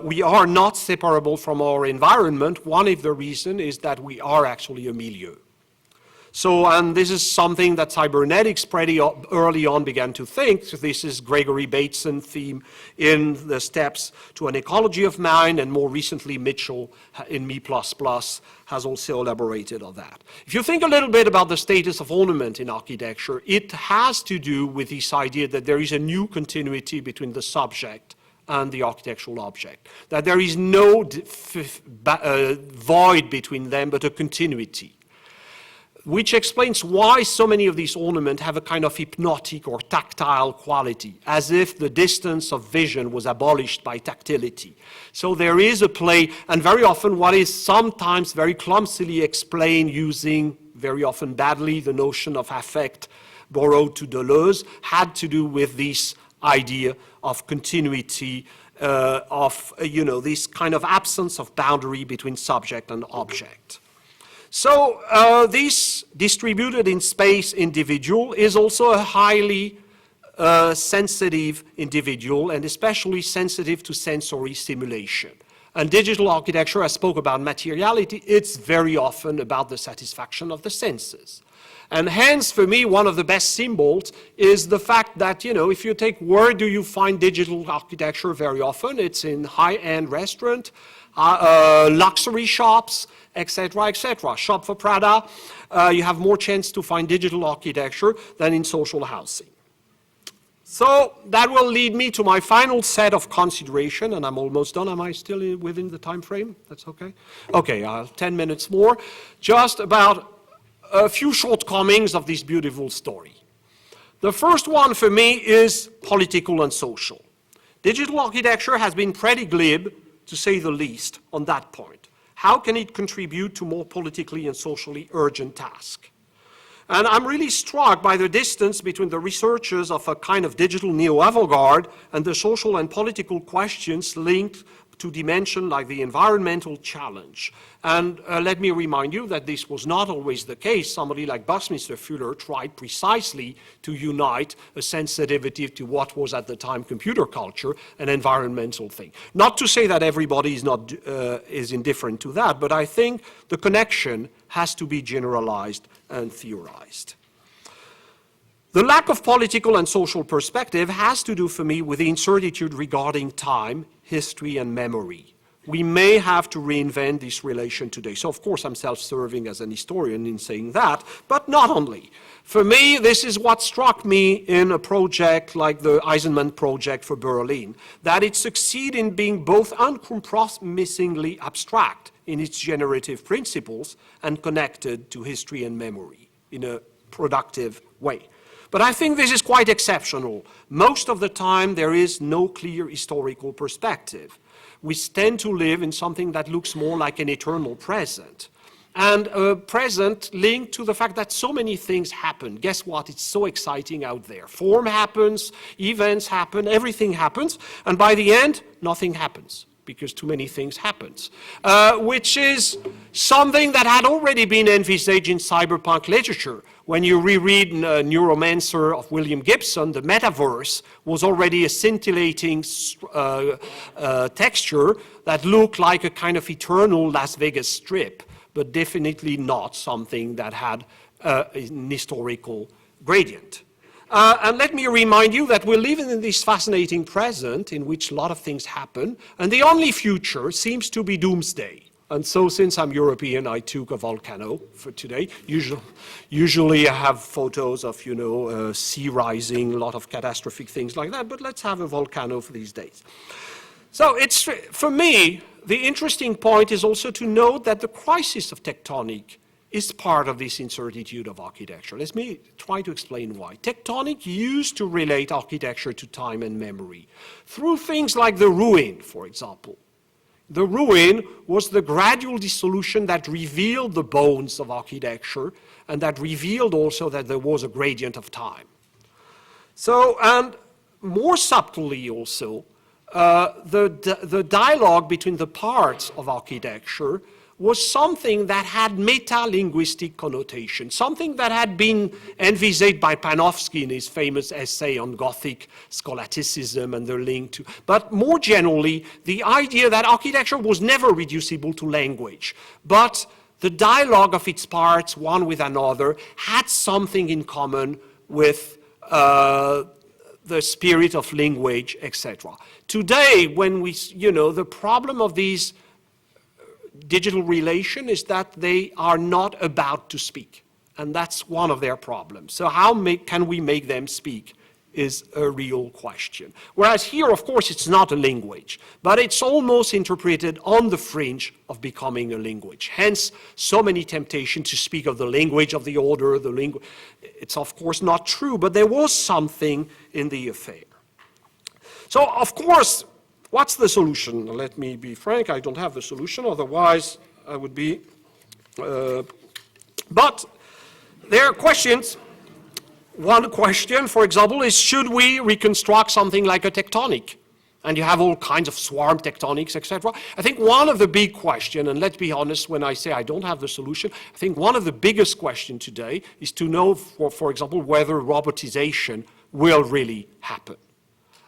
[SPEAKER 3] We are not separable from our environment. One of the reasons is that we are actually a milieu. So, and this is something that cybernetics pretty early on began to think. So this is Gregory Bateson's theme in the Steps to an Ecology of Mind, and more recently Mitchell in Me++ has also elaborated on that. If you think a little bit about the status of ornament in architecture, it has to do with this idea that there is a new continuity between the subject and the architectural object, that there is no void between them, but a continuity, which explains why so many of these ornaments have a kind of hypnotic or tactile quality, as if the distance of vision was abolished by tactility. So there is a play, and very often what is sometimes very clumsily explained using, very often badly, the notion of affect borrowed to Deleuze, had to do with this idea of continuity, this kind of absence of boundary between subject and object. So this distributed in space individual is also a highly sensitive individual, and especially sensitive to sensory stimulation. And digital architecture, I spoke about materiality, it's very often about the satisfaction of the senses. And hence, for me, one of the best symbols is the fact that, if you take where do you find digital architecture very often, it's in high-end restaurant, luxury shops, etc., etc. Shop for Prada, you have more chance to find digital architecture than in social housing. So that will lead me to my final set of consideration, and I'm almost done. Am I still within the time frame? That's okay? Okay, 10 minutes more. Just about a few shortcomings of this beautiful story. The first one for me is political and social. Digital architecture has been pretty glib, to say the least, on that point. How can it contribute to more politically and socially urgent tasks? And I'm really struck by the distance between the researchers of a kind of digital neo-avant-garde and the social and political questions linked to dimensions like the environmental challenge. And let me remind you that this was not always the case. Somebody like Buckminster Fuller tried precisely to unite a sensitivity to what was at the time computer culture, an environmental thing. Not to say that everybody is indifferent to that, but I think the connection has to be generalized and theorized. The lack of political and social perspective has to do for me with the incertitude regarding time, history, and memory. We may have to reinvent this relation today. So, of course, I'm self-serving as an historian in saying that, but not only. For me, this is what struck me in a project like the Eisenman project for Berlin, that it succeeds in being both uncompromisingly abstract in its generative principles and connected to history and memory in a productive way. But I think this is quite exceptional. Most of the time, there is no clear historical perspective. We tend to live in something that looks more like an eternal present. And a present linked to the fact that so many things happen. Guess what? It's so exciting out there. Form happens, events happen, everything happens, and by the end, nothing happens, because too many things happen, which is something that had already been envisaged in cyberpunk literature. When you reread Neuromancer of William Gibson, the metaverse was already a scintillating texture that looked like a kind of eternal Las Vegas Strip, but definitely not something that had an historical gradient. And let me remind you that we're living in this fascinating present in which a lot of things happen, and the only future seems to be doomsday. And so since I'm European, I took a volcano for today. Usually I have photos of, sea rising, a lot of catastrophic things like that, but let's have a volcano for these days. So it's, for me, the interesting point is also to note that the crisis of tectonic is part of this incertitude of architecture. Let me try to explain why. Tectonic used to relate architecture to time and memory through things like the ruin, for example. The ruin was the gradual dissolution that revealed the bones of architecture and that revealed also that there was a gradient of time. So, and more subtly also, the dialogue between the parts of architecture was something that had meta-linguistic connotation, something that had been envisaged by Panofsky in his famous essay on Gothic scholasticism and the link to, but more generally, the idea that architecture was never reducible to language, but the dialogue of its parts, one with another, had something in common with the spirit of language, etc. Today, when we, the problem of these digital relation is that they are not about to speak, and that's one of their problems. So how can we make them speak is a real question. Whereas here, of course, it's not a language, but it's almost interpreted on the fringe of becoming a language. Hence, so many temptations to speak of the language of the order, the language. It's of course not true, but there was something in the affair. So, of course, what's the solution? Let me be frank, I don't have the solution, otherwise I would be... but there are questions. One question, for example, is should we reconstruct something like a tectonic? And you have all kinds of swarm tectonics, etc. I think one of the big questions, and let's be honest when I say I don't have the solution, I think one of the biggest questions today is to know, for example, whether robotization will really happen.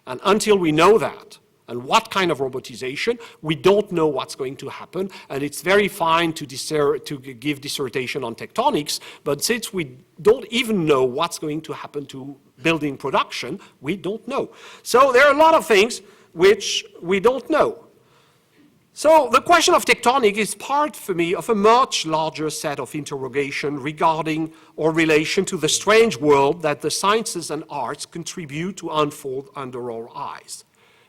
[SPEAKER 3] And until we know that, and what kind of robotization, we don't know what's going to happen, and it's very fine to give dissertation on tectonics, but since we don't even know what's going to happen to building production, we don't know. So there are a lot of things which we don't know. So the question of tectonic is part, for me, of a much larger set of interrogation regarding or relation to the strange world that the sciences and arts contribute to unfold under our eyes.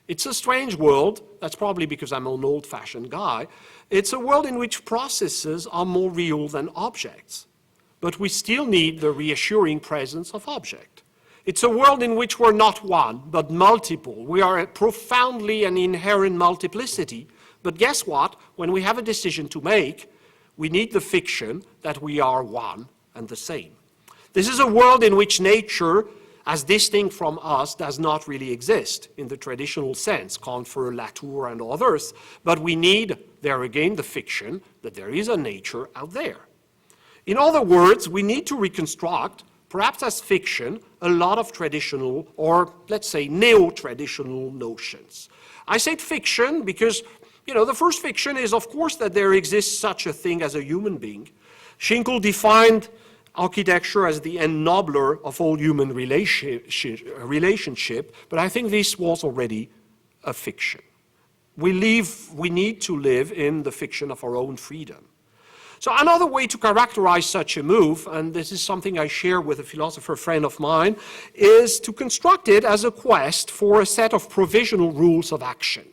[SPEAKER 3] It's a strange world, that's probably because I'm an old-fashioned guy. It's a world in which processes are more real than objects, but we still need the reassuring presence of object. It's a world in which we're not one, but multiple. We are profoundly an inherent multiplicity, But guess what? When we have a decision to make, we need the fiction that we are one and the same. This is a world in which nature, as distinct from us, does not really exist in the traditional sense, Confer, Latour, and others, but we need, there again, the fiction that there is a nature out there. In other words, we need to reconstruct, perhaps as fiction, a lot of traditional, or let's say neo-traditional notions. I said fiction because, the first fiction is, of course, that there exists such a thing as a human being. Schinkel defined architecture as the ennobler of all human relationship, but I think this was already a fiction. We need to live in the fiction of our own freedom. So another way to characterize such a move, and this is something I share with a philosopher friend of mine, is to construct it as a quest for a set of provisional rules of action.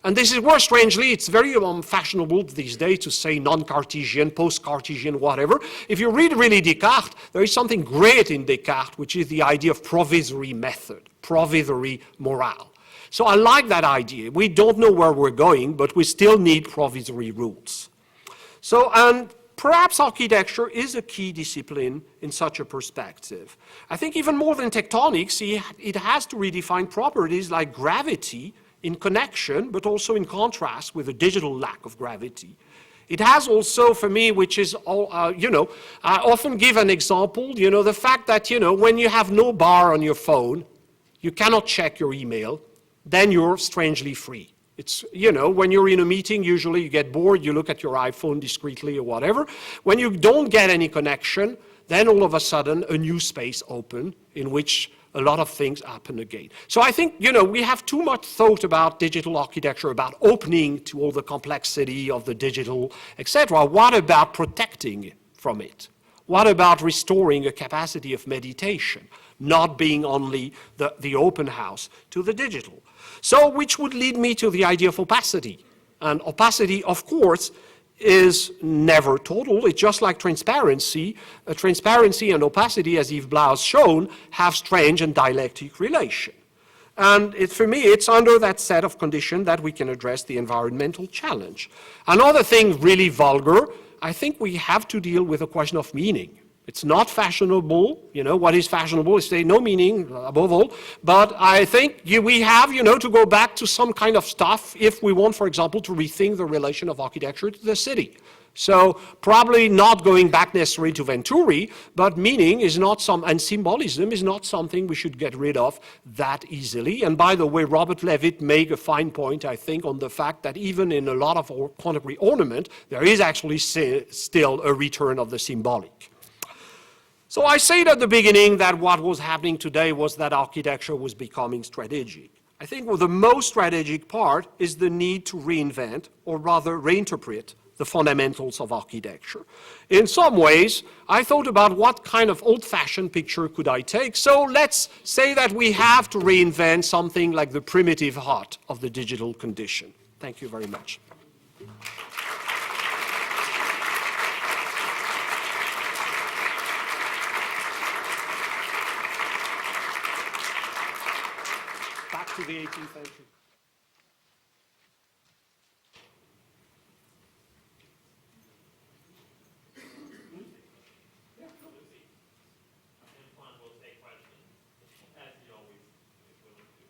[SPEAKER 3] And this is where, strangely, it's very fashionable these days to say non-Cartesian, post-Cartesian, whatever. If you read really Descartes, there is something great in Descartes, which is the idea of provisory method, provisory morale. So I like that idea. We don't know where we're going, but we still need provisory rules. So, and perhaps architecture is a key discipline in such a perspective. I think even more than tectonics, it has to redefine properties like gravity in connection, but also in contrast with a digital lack of gravity. It has also, for me, which is, I often give an example, the fact that, when you have no bar on your phone, you cannot check your email, then you're strangely free. It's, when you're in a meeting, usually you get bored, you look at your iPhone discreetly or whatever. When you don't get any connection, then all of a sudden a new space opens in which a lot of things happen again. So I think, we have too much thought about digital architecture, about opening to all the complexity of the digital, etc. What about protecting from it? What about restoring a capacity of meditation, not being only the open house to the digital? So, which would lead me to the idea of opacity. And opacity, of course, is never total. It's just like transparency. Transparency and opacity, as Yves Blau has shown, have strange and dialectic relation. And for me, it's under that set of conditions that we can address the environmental challenge. Another thing really vulgar, I think we have to deal with the question of meaning. It's not fashionable, what is fashionable is say no meaning, above all, but I think we have, to go back to some kind of stuff if we want, for example, to rethink the relation of architecture to the city. So probably not going back necessarily to Venturi, but meaning is not and symbolism is not something we should get rid of that easily. And by the way, Robert Levitt made a fine point, I think, on the fact that even in a lot of contemporary ornament, there is actually still a return of the symbolic. So I said at the beginning that what was happening today was that architecture was becoming strategic. I think the most strategic part is the need to reinvent, or rather reinterpret, the fundamentals of architecture. In some ways, I thought about what kind of old-fashioned picture could I take. So let's say that we have to reinvent something like the primitive heart of the digital condition. Thank you very much. To the 18th century.
[SPEAKER 2] Antoine will take questions, as he always is willing to.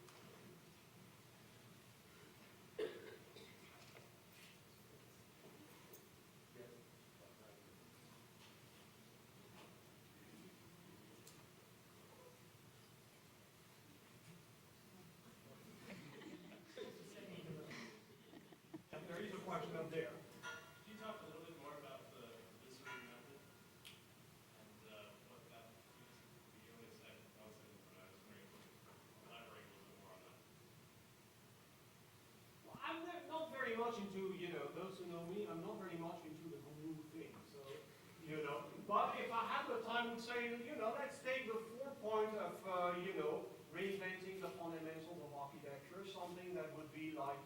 [SPEAKER 3] Much into, those who know me, I'm not very much into the guru thing. So, but if I had the time, I would say, let's take the 4 point of, reinventing the fundamentals of architecture, something that would be like,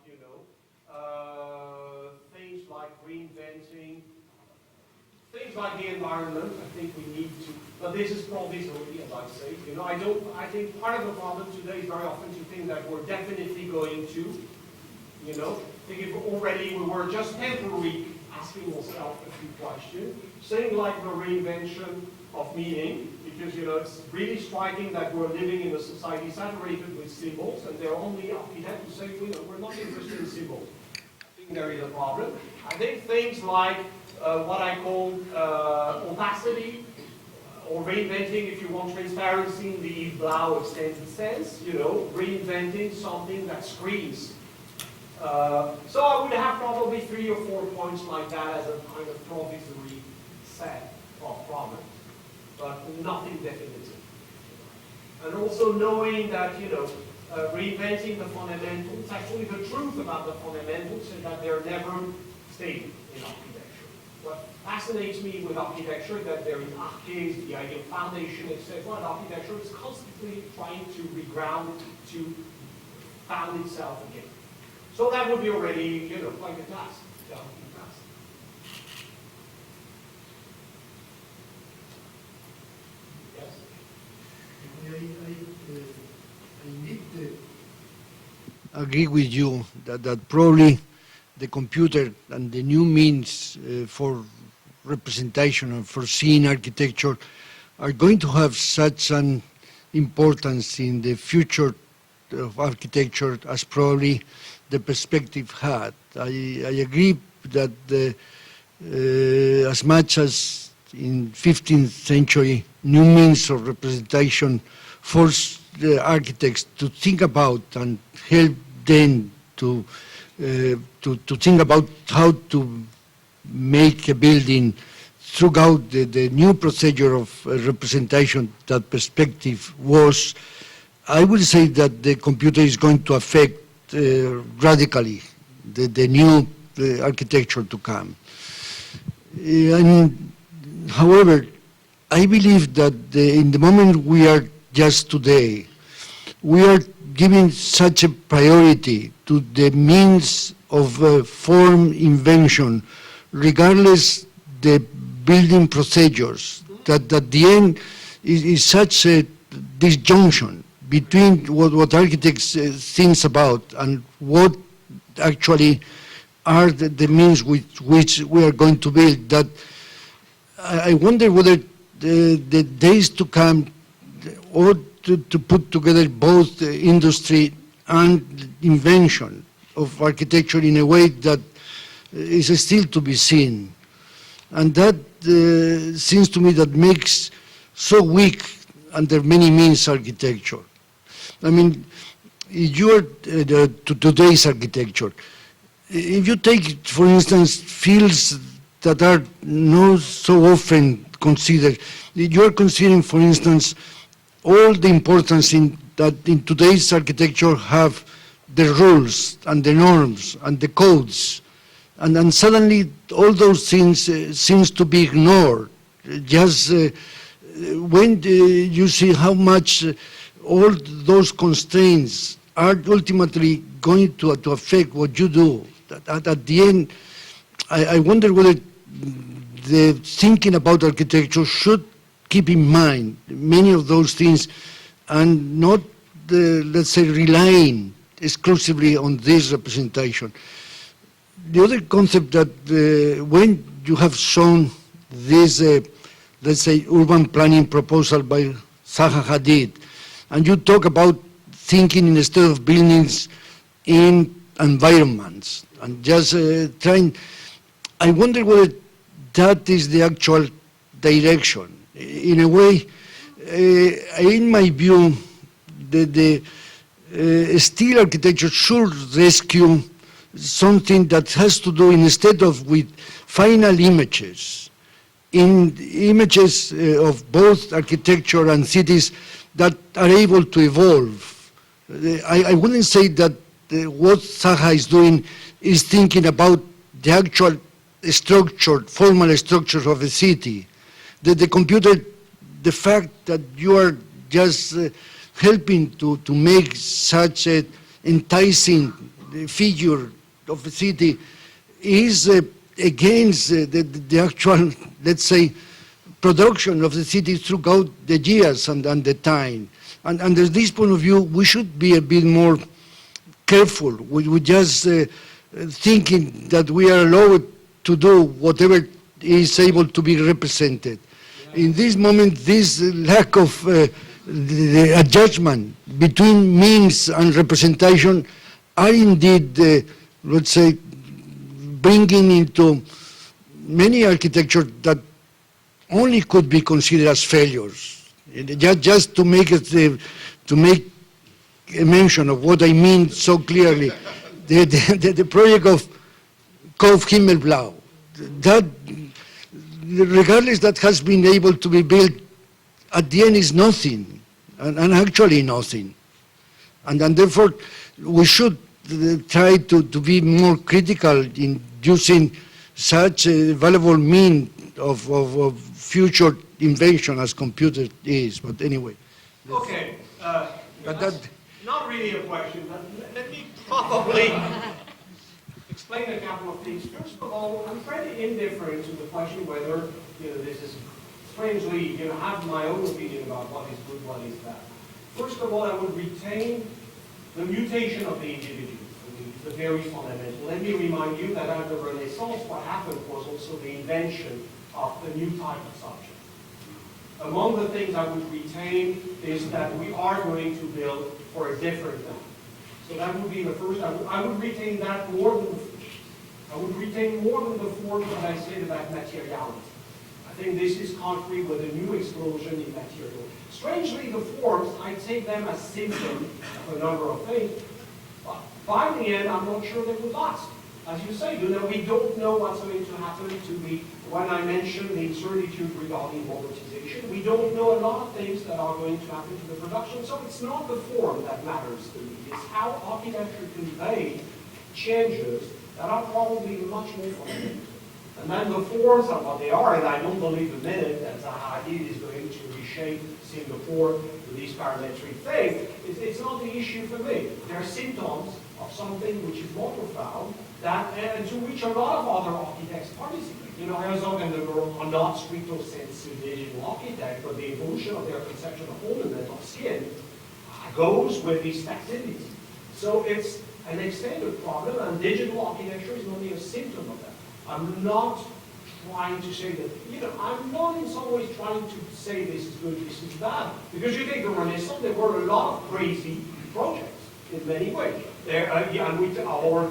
[SPEAKER 3] things like reinventing, things like the environment. I think we need to, but this is provisory, as I say. I think part of the problem today is very often to think that we're definitely going to you know. I think if already we were just temporarily asking ourselves a few questions, saying like the reinvention of meaning, because, you know, it's really striking that we're living in a society saturated with symbols, and there are only architects who say, you know, we're not interested in symbols. I think there is a problem. I think things like what I call opacity, or reinventing, if you want, transparency in the Blau extended sense, you know, reinventing something that screams. So I would have probably 3 or 4 points like that as a kind of provisory set of problems, but nothing definitive. And also knowing that, you know, reinventing the fundamentals, actually the truth about the fundamentals is that they're never stable in architecture. What fascinates me with architecture that there is arches, the idea of foundation, etc. And architecture is constantly trying to reground, to found itself again. So that would be already, you know, like a task. Yeah, a task. Yes?
[SPEAKER 4] I need to agree with you that probably the computer and the new means for representation and for seeing architecture are going to have such an importance in the future of architecture as probably the perspective had. I agree that as much as in 15th century new means of representation forced the architects to think about and help them to think about how to make a building throughout the new procedure of representation. That perspective was, I would say that the computer is going to affect radically the new architecture to come. And however, I believe that in the moment we are just today, we are giving such a priority to the means of form invention, regardless the building procedures, that at the end is such a disjunction between what architects think about and what actually are the means with which we are going to build, that I wonder whether the days to come ought to put together both industry and invention of architecture in a way that is still to be seen. And that seems to me that makes so weak under many means architecture. I mean, you're to today's architecture. If you take, for instance, fields that are not so often considered, you're considering, for instance, all the importance that in today's architecture have the rules and the norms and the codes, and suddenly all those things seems to be ignored. Just when you see how much all those constraints are ultimately going to affect what you do, at the end, I wonder whether the thinking about architecture should keep in mind many of those things and not, let's say, relying exclusively on this representation. The other concept that when you have shown this, let's say, urban planning proposal by Zaha Hadid, and you talk about thinking instead of buildings in environments, and just trying, I wonder whether that is the actual direction. In a way, in my view, the steel architecture should rescue something that has to do, instead of with final images, in images of both architecture and cities that are able to evolve. I wouldn't say that what Zaha is doing is thinking about the actual structure, formal structure of a city. The computer, the fact that you are just helping to make such an enticing figure of a city is against the actual, let's say, production of the city throughout the years and the time. And under this point of view, we should be a bit more careful. We just thinking that we are allowed to do whatever is able to be represented. In this moment, this lack of the adjustment between means and representation are indeed, let's say, bringing into many architecture that only could be considered as failures. Just to make it, to make a mention of what I mean so clearly, the project of Kauf Himmelblau, that regardless that has been able to be built, at the end is nothing, and actually nothing. And therefore, we should try to be more critical in using such a valuable mean of future invention as computer is. But anyway.
[SPEAKER 3] Okay.
[SPEAKER 4] But
[SPEAKER 3] That's not really a question, but let me probably explain a couple of things. First of all, I'm pretty indifferent to the question whether, this is strangely, I have my own opinion about what is good, what is bad. First of all, I would retain the mutation of the individual. It's very fundamental. Let me remind you that at the Renaissance, what happened was also the invention of a new type of subject. Among the things I would retain is that we are going to build for a different time. So that would be the first. I would retain that more than the first. I would retain more than the form that I said about materiality. I think this is concrete with a new explosion in material. Strangely, the forms, I take them as symptoms of a number of things. But by the end, I'm not sure they will last. As you say, we don't know what's going to happen to the, when I mentioned the incertitude regarding robotization, we don't know a lot of things that are going to happen to the production, so it's not the form that matters to me. It's how architecture conveys changes that are probably much more fundamental. And then the forms are what they are, and I don't believe a minute that Zaha is going to reshape Singapore with these parametric things. It's not the issue for me. They're symptoms of something which is more profound, and to which a lot of other architects participate. Raison and Mandelbrot are not stricto sensu digital architects, but the evolution of their conception of ornament of skin goes with these activities. So it's an extended problem, and digital architecture is only a symptom of that. I'm not trying to say that, I'm not in some ways trying to say this is good, this is bad. Because you take the Renaissance, there were a lot of crazy projects in many ways. Or the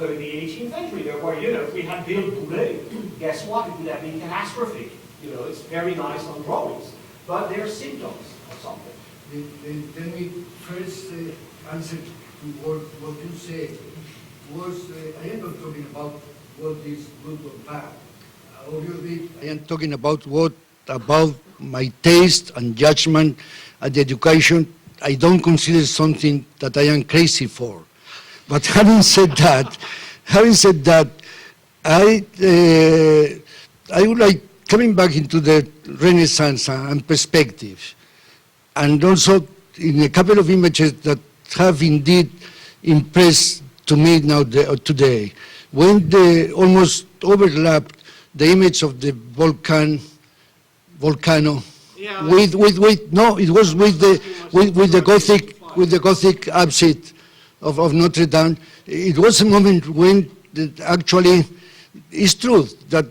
[SPEAKER 3] 18th century, there were, if we had built Boulet, guess what? It would have been catastrophic. It's very nice on drawings, but they're symptoms of something.
[SPEAKER 4] Let me first answer to what you said. I am not talking about what is good or bad. Obviously, I am talking about about my taste and judgment and education. I don't consider something that I am crazy for. But having said that, I would like, coming back into the Renaissance and perspective, and also in a couple of images that have indeed impressed to me now today, when they almost overlapped the image of the volcano,
[SPEAKER 3] Yeah,
[SPEAKER 4] with the Gothic apside of Notre Dame. It was a moment when actually it's true that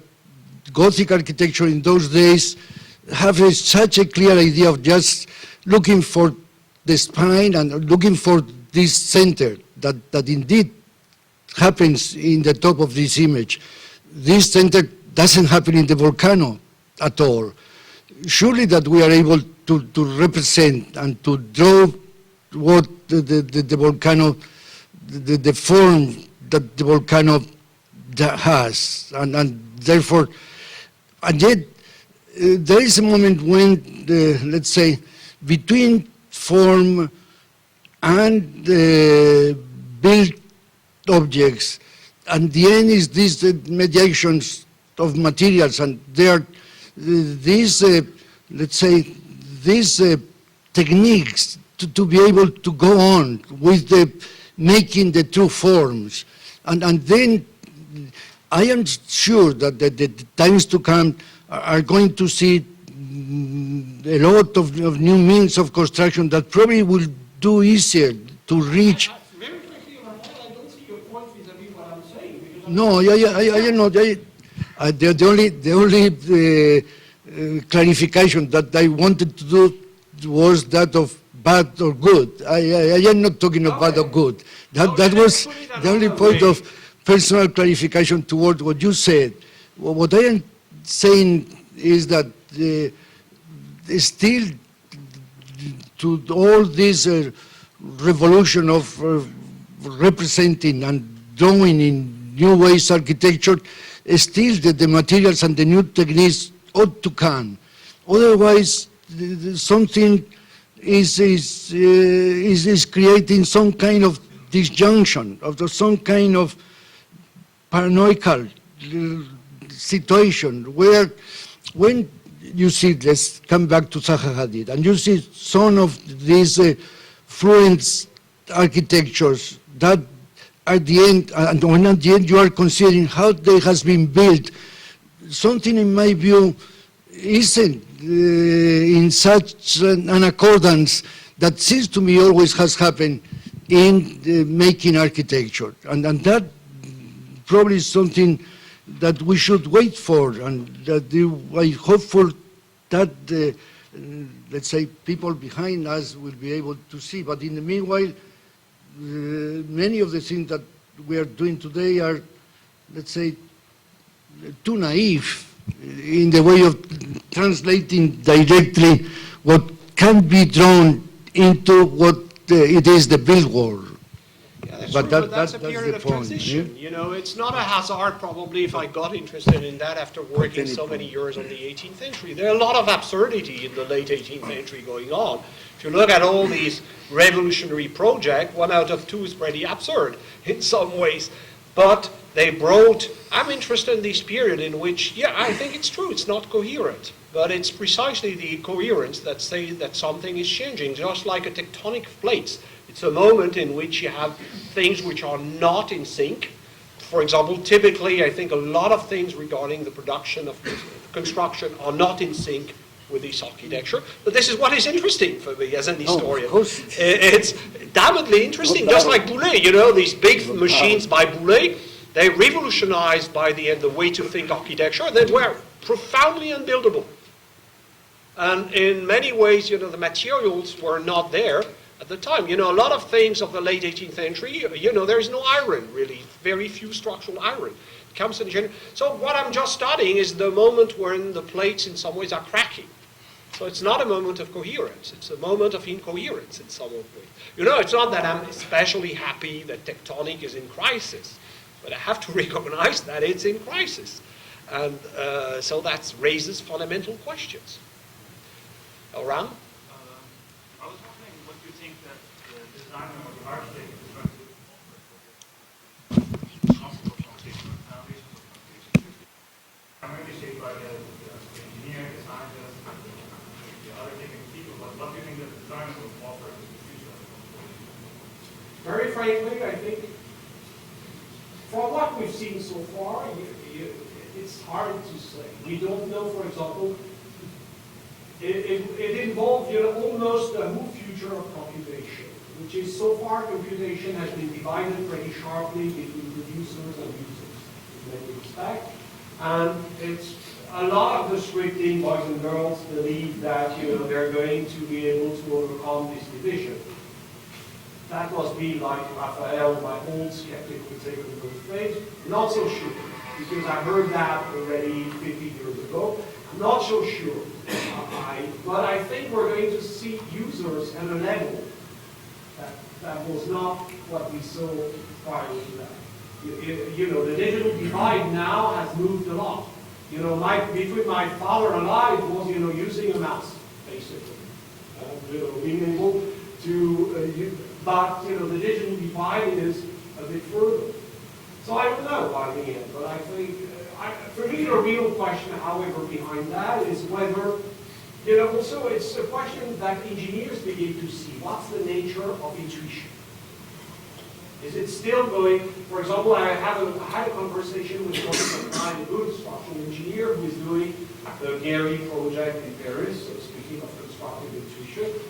[SPEAKER 4] Gothic architecture in those days have such a clear idea of just looking for the spine and looking for this center that indeed happens in the top of this image. This center doesn't happen in the volcano at all. Surely that we are able to represent and to draw what the volcano, the form that the volcano has, and therefore, and yet there is a moment when, let's say, between form and built objects, and the end is these mediations of materials, and there these, let's say, these techniques to be able to go on with making the true forms. And then I am sure that the times to come are going to see a lot of new means of construction that probably will do easier to reach.
[SPEAKER 5] Very quickly, Emmanuel, I don't
[SPEAKER 3] point vis-à-vis what I'm saying. Because
[SPEAKER 4] No, I am not. The only clarification that I wanted to do was that of bad or good. I am not talking of bad or good. That was the only point of personal clarification toward what you said. What I am saying is that still to all this revolution of representing and drawing in new ways architecture, still the materials and the new techniques ought to come. Otherwise, something is creating some kind of disjunction, of some kind of paranoical situation where when you see, let's come back to Zaha Hadid, and you see some of these fluent architectures that at the end, and when at the end you are considering how they has been built, something in my view isn't in such an accordance that seems to me always has happened in making architecture. And that probably is something that we should wait for, and that I hope for that, let's say, people behind us will be able to see. But in the meanwhile, many of the things that we are doing today are, let's say, too naive in the way of translating directly what can be drawn into what it is the built world.
[SPEAKER 3] Yeah, that's
[SPEAKER 4] But
[SPEAKER 3] true,
[SPEAKER 4] that-
[SPEAKER 3] but that's a
[SPEAKER 4] that's
[SPEAKER 3] period
[SPEAKER 4] the
[SPEAKER 3] of
[SPEAKER 4] point,
[SPEAKER 3] transition.
[SPEAKER 4] yeah?
[SPEAKER 3] You know, it's not a hazard probably if I got interested in that after working
[SPEAKER 4] any
[SPEAKER 3] so many years on the 18th century. There are a lot of absurdity in the late 18th century going on. If you look at all these revolutionary projects, 1 out of 2 is pretty absurd in some ways. But they brought, I'm interested in this period in which, yeah, I think it's true, it's not coherent. But it's precisely the coherence that says that something is changing, just like a tectonic plates. It's a moment in which you have things which are not in sync. For example, typically, I think a lot of things regarding the production of construction are not in sync with this architecture. But this is what is interesting for me as an historian.
[SPEAKER 4] of course.
[SPEAKER 3] It's damnedly interesting, just like Boulez, you know, these big machines by Boulez, they revolutionized by the end the way to think architecture. They were profoundly unbuildable. And in many ways, you know, the materials were not there at the time. You know, a lot of things of the late 18th century, you know, there is no iron, really, very few structural iron. It comes in general. So what I'm just studying is the moment when the plates in some ways are cracking. So it's not a moment of coherence, it's a moment of incoherence in some ways. You know, it's not that I'm especially happy that tectonic is in crisis, but I have to recognize that it's in crisis. And so that raises fundamental questions. Around?
[SPEAKER 5] I was wondering what you think that the designer or the architect is going to do for the concept of foundation or foundations of foundation. Primarily shaped by the engineer, the scientist, the other technical people, but what do you think that the designer will offer in the future?
[SPEAKER 3] Very frankly, I think from what we've seen so far, it's hard to say. We don't know, for example, it involved, you know, almost a whole future of computation, which is so far computation has been divided pretty sharply between producers and users in many respects. And it's a lot of the scripting boys and girls believe that, you know, they're going to be able to overcome this division. That must be like Raphael, my old skeptical take on those things. Not so sure, because I heard that already 50 years ago. I'm not so sure. But I think we're going to see users at a level that was not what we saw prior to that. You know, the digital divide now has moved a lot. You know, between my father and I, it was, you know, using a mouse, basically. You know, being able to, but, you know, the digital divide is a bit further. So I don't know by the end, but I think, for me, the real question, however, behind that is whether, you know, also it's a question that engineers begin to see. What's the nature of intuition? Is it still going, for example, I had a conversation with a good structural engineer who is doing the Gary project in Paris, so speaking of constructive intuition.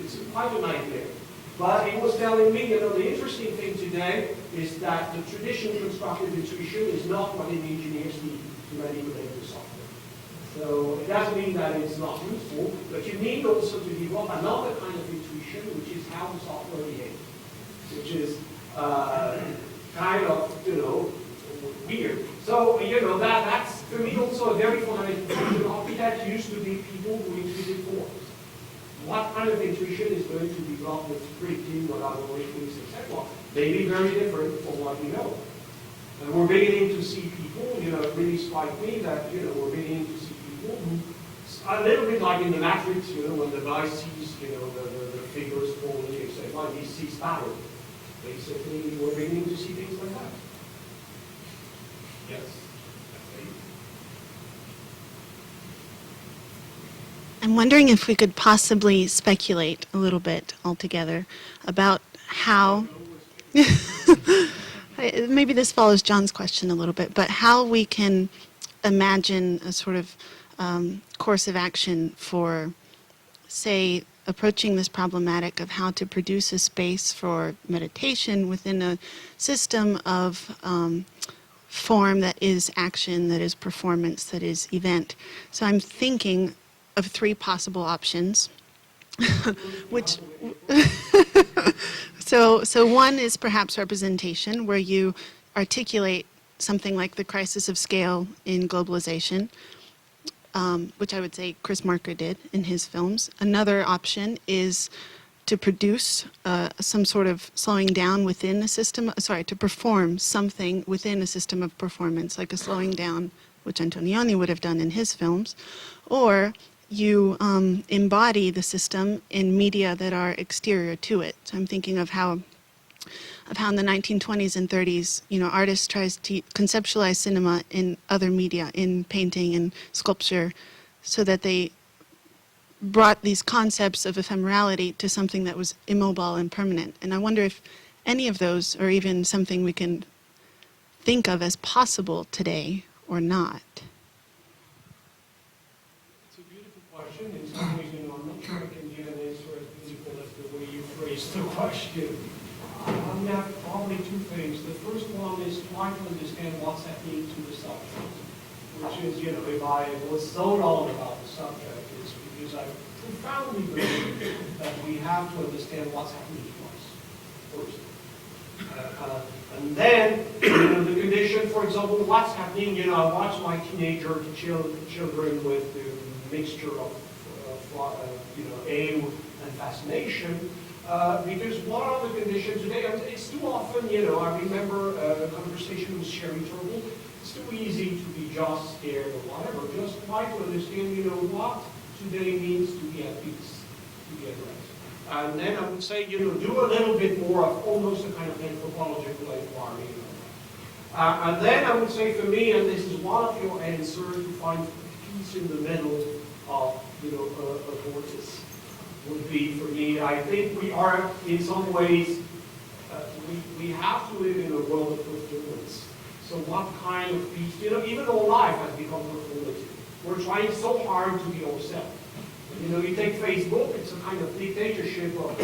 [SPEAKER 3] It's quite a nightmare. But he was telling me, the interesting thing today is that the traditional constructive intuition is not what engineers need to manipulate the software. So it doesn't mean that it's not useful, but you need also to develop another kind of intuition, which is how the software behaves, which is kind of, weird. So, that's for me also a very fundamental question. Architects used to be people who intuited forms. What kind of intuition is going to develop with predicting what algorithms, etc.? Maybe very different from what we know. And we're beginning to see people, it really strikes me that, we're beginning to see people who, a little bit like in the Matrix, when the guy sees, the figures falling, etc., he sees pattern. Basically, we're beginning to see things like that. Yes.
[SPEAKER 6] I'm wondering if we could possibly speculate a little bit altogether about how, maybe this follows John's question a little bit, but how we can imagine a sort of course of action for, say, approaching this problematic of how to produce a space for meditation within a system of form that is action, that is performance, that is event. So I'm thinking of three possible options, which, so one is perhaps representation, where you articulate something like the crisis of scale in globalization, which I would say Chris Marker did in his films. Another option is to produce some sort of slowing down within a system, to perform something within a system of performance, like a slowing down, which Antonioni would have done in his films, or you embody the system in media that are exterior to it. So I'm thinking of how in the 1920s and 30s, artists tries to conceptualize cinema in other media, in painting and sculpture, so that they brought these concepts of ephemerality to something that was immobile and permanent. And I wonder if any of those are even something we can think of as possible today or not.
[SPEAKER 3] It's a beautiful question. In some ways, I'm not sure I can give an answer as beautiful as the way you phrased the question. I have probably two things. The first one is trying to understand what's happening to the subject, which is, if I was so long about the subject, it's because I profoundly believe that we have to understand what's happening to us first. And then, the condition, for example, what's happening, I watch my teenager children with the mixture of, awe and fascination. Because what are the conditions today? It's too often, I remember a conversation with Sherry Turtle. It's too easy to be just scared or whatever. Just try to understand, what today means to be at peace, to be at rest. And then I would say, do a little bit more of almost a kind of anthropological inquiry. And then I would say for me, and this is one of your answers, to find peace in the middle of, a vortex. Would be for me, I think we are in some ways, we have to live in a world of performance. So what kind of peace, even our life has become performative. We're trying so hard to be ourselves. You take Facebook, it's a kind of dictatorship of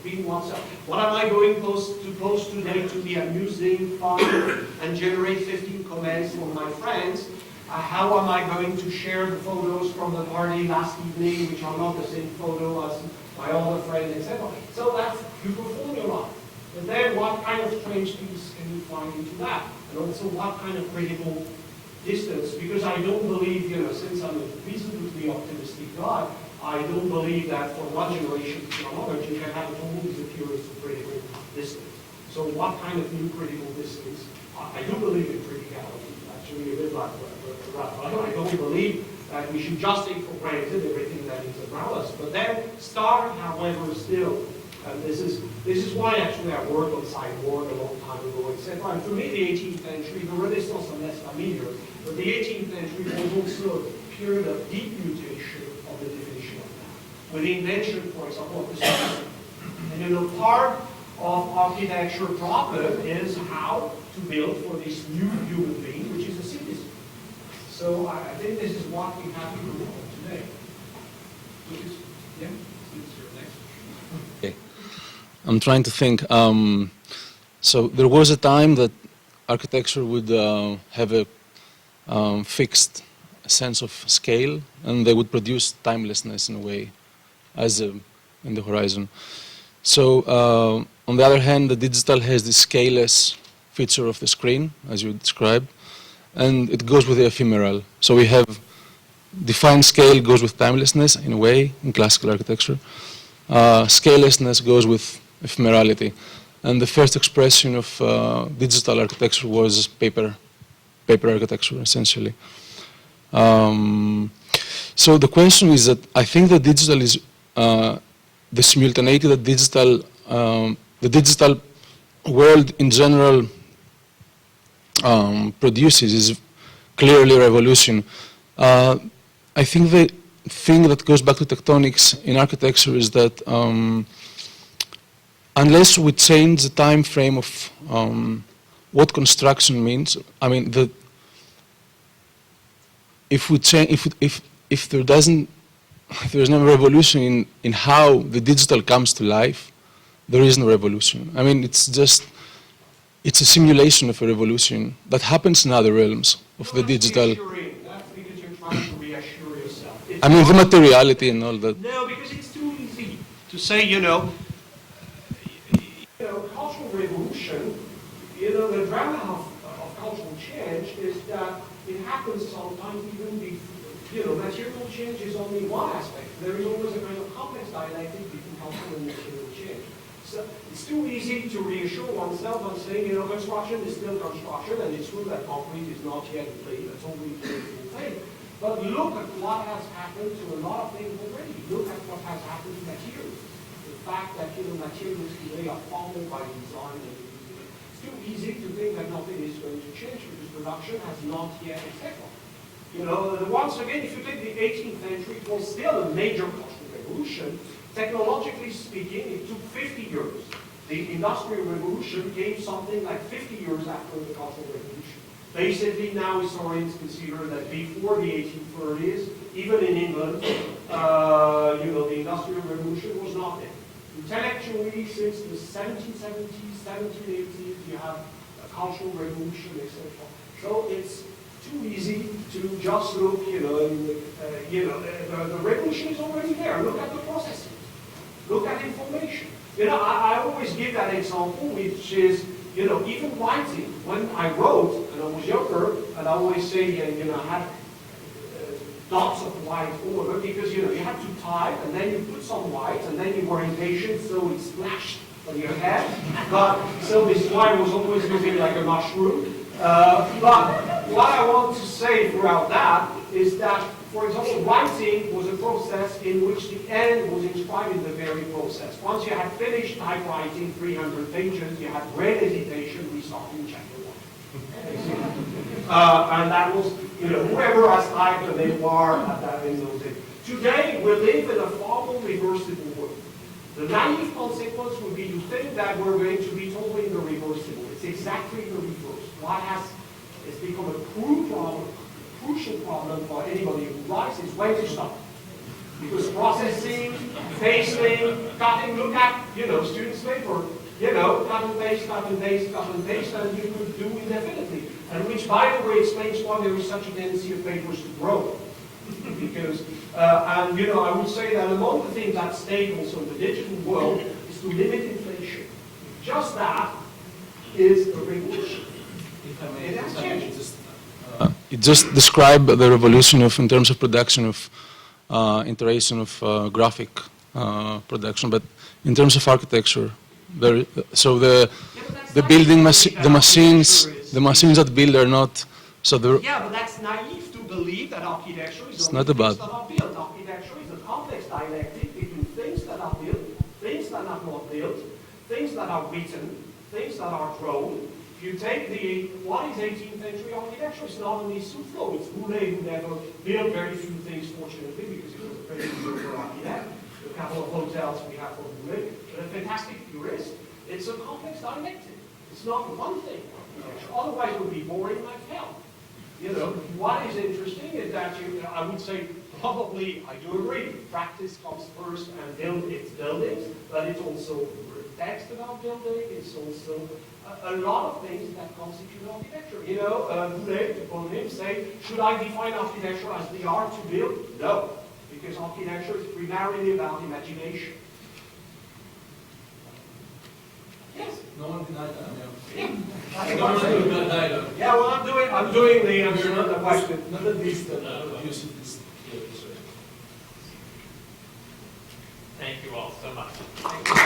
[SPEAKER 3] being oneself. What am I going to post today to be amusing, fun, and generate 15 comments from my friends? How am I going to share the photos from the party last evening, which are not the same photo as my other friend, etc. So that's, you perform your life. But then what kind of strange peace can you find into that? And also what kind of critical distance? Because I don't believe, since I'm a reasonably optimistic guy, I don't believe that from one generation to another you can have a total disappearance of critical distance. So what kind of new critical distance? I do believe in criticality, actually a bit like I don't believe that we should just take for granted everything that is around us. But then start, however, still, and this is why actually I worked on cyborg a long time ago, etc. And for me, the 18th century, the Renaissance, I'm less familiar, but the 18th century was also a period of deep mutation of the definition of that. With the invention, for example, of the citizen. And part of architecture problem is how to build for this new human being, which is a citizen. So I think this is what we have to do today. Which is, yeah?
[SPEAKER 7] Okay. I'm trying to think. So there was a time that architecture would have a fixed sense of scale, and they would produce timelessness in a way, as in the horizon. So on the other hand, the digital has this scaleless feature of the screen, as you described, and it goes with the ephemeral. So we have defined scale goes with timelessness in a way in classical architecture. Scalelessness goes with ephemerality. And the first expression of digital architecture was paper architecture, essentially. So the question is that I think that digital is the simultaneity that the digital world in general produces is clearly a revolution. I think the thing that goes back to tectonics in architecture is that unless we change the time frame of what construction means, I mean, if there's no revolution in how the digital comes to life, there is no revolution. I mean, it's a simulation of a revolution that happens in other realms of the digital.
[SPEAKER 3] That's because you're trying to reassure yourself.
[SPEAKER 7] I mean, the materiality and all that.
[SPEAKER 3] No, because it's too easy to say, cultural revolution, the drama of cultural change is that it happens sometimes even before, material change is only one aspect. There is always a kind of complex dialectic between cultural and material change. So it's too easy to reassure oneself and saying, construction is still construction, and it's true that concrete is not yet a totally beautiful thing. But look at what has happened to a lot of things already. Look at what has happened to materials. The fact that materials today are followed by design and it's too easy to think that nothing is going to change because production has not yet etc. Once again, if you take the 18th century, it was still a major cultural revolution. Technologically speaking, it took 50 years. The Industrial Revolution came something like 50 years after the Cultural Revolution. Basically, now historians consider that before the 1830s, even in England, the Industrial Revolution was not there. Intellectually, since the 1770s, 1780s, you have a Cultural Revolution, etc. So it's too easy to just look, the revolution is already there. Look at the processes. Look at information. I always give that example, which is, even writing. When I wrote, and I was younger, and I always say, I had dots of white all over, because, you had to type, and then you put some white, and then you were impatient, so it splashed on your head. But, so this white was always looking like a mushroom. But what I want to say throughout that is that, for example, writing was a process in which the end was inscribed in the very process. Once you had finished typewriting 300 pages, you had great hesitation, restarting chapter 1. And that was, whoever has typed a memoir at that in those days. Today, we live in a far more reversible world. The naive consequence would be to think that we're going to be totally in the reversible. It's exactly the reverse. It's become a crucial problem for anybody who writes is when to stop. Because processing, pasting, cutting, look at, students' paper, cut and paste, cut and paste, cut and paste, and you could do indefinitely. And which, by the way, explains why there is such a tendency of papers to grow. Because, I would say that among the things at stake also in the digital world is to limit inflation. Just that is a revolution. It has changed.
[SPEAKER 7] It just described the revolution in terms of production of iteration of graphic production, but in terms of architecture, the machines that build are not.
[SPEAKER 3] Yeah, but that's naive to believe that architecture is
[SPEAKER 7] it's
[SPEAKER 3] only
[SPEAKER 7] not about.
[SPEAKER 3] things that are built. Architecture is a complex dialectic between things that are built, things that are not built, things that are written, things that are drawn. If you take what is 18th century architecture, it's not only Soufflot, it's Boulet who never built very few things, fortunately, because he was a very good architect. A couple of hotels we have for Boulet, but a fantastic jurist. It's a complex dialectic. It's not one thing, architecture. Otherwise it would be boring like hell. What is interesting is that I would say, probably, I do agree, practice comes first and build its buildings, but it's also text about building, it's also a lot of things that constitute architecture. You know, Boulay, to quote him, say, should I define architecture as the art to build? No, because architecture is primarily about imagination. Yes?
[SPEAKER 7] No one denied that.
[SPEAKER 3] Yeah, yeah, well, I'm doing the answer to the question.
[SPEAKER 7] Not at least use of this.
[SPEAKER 2] Thank you all so much.
[SPEAKER 3] Thank you.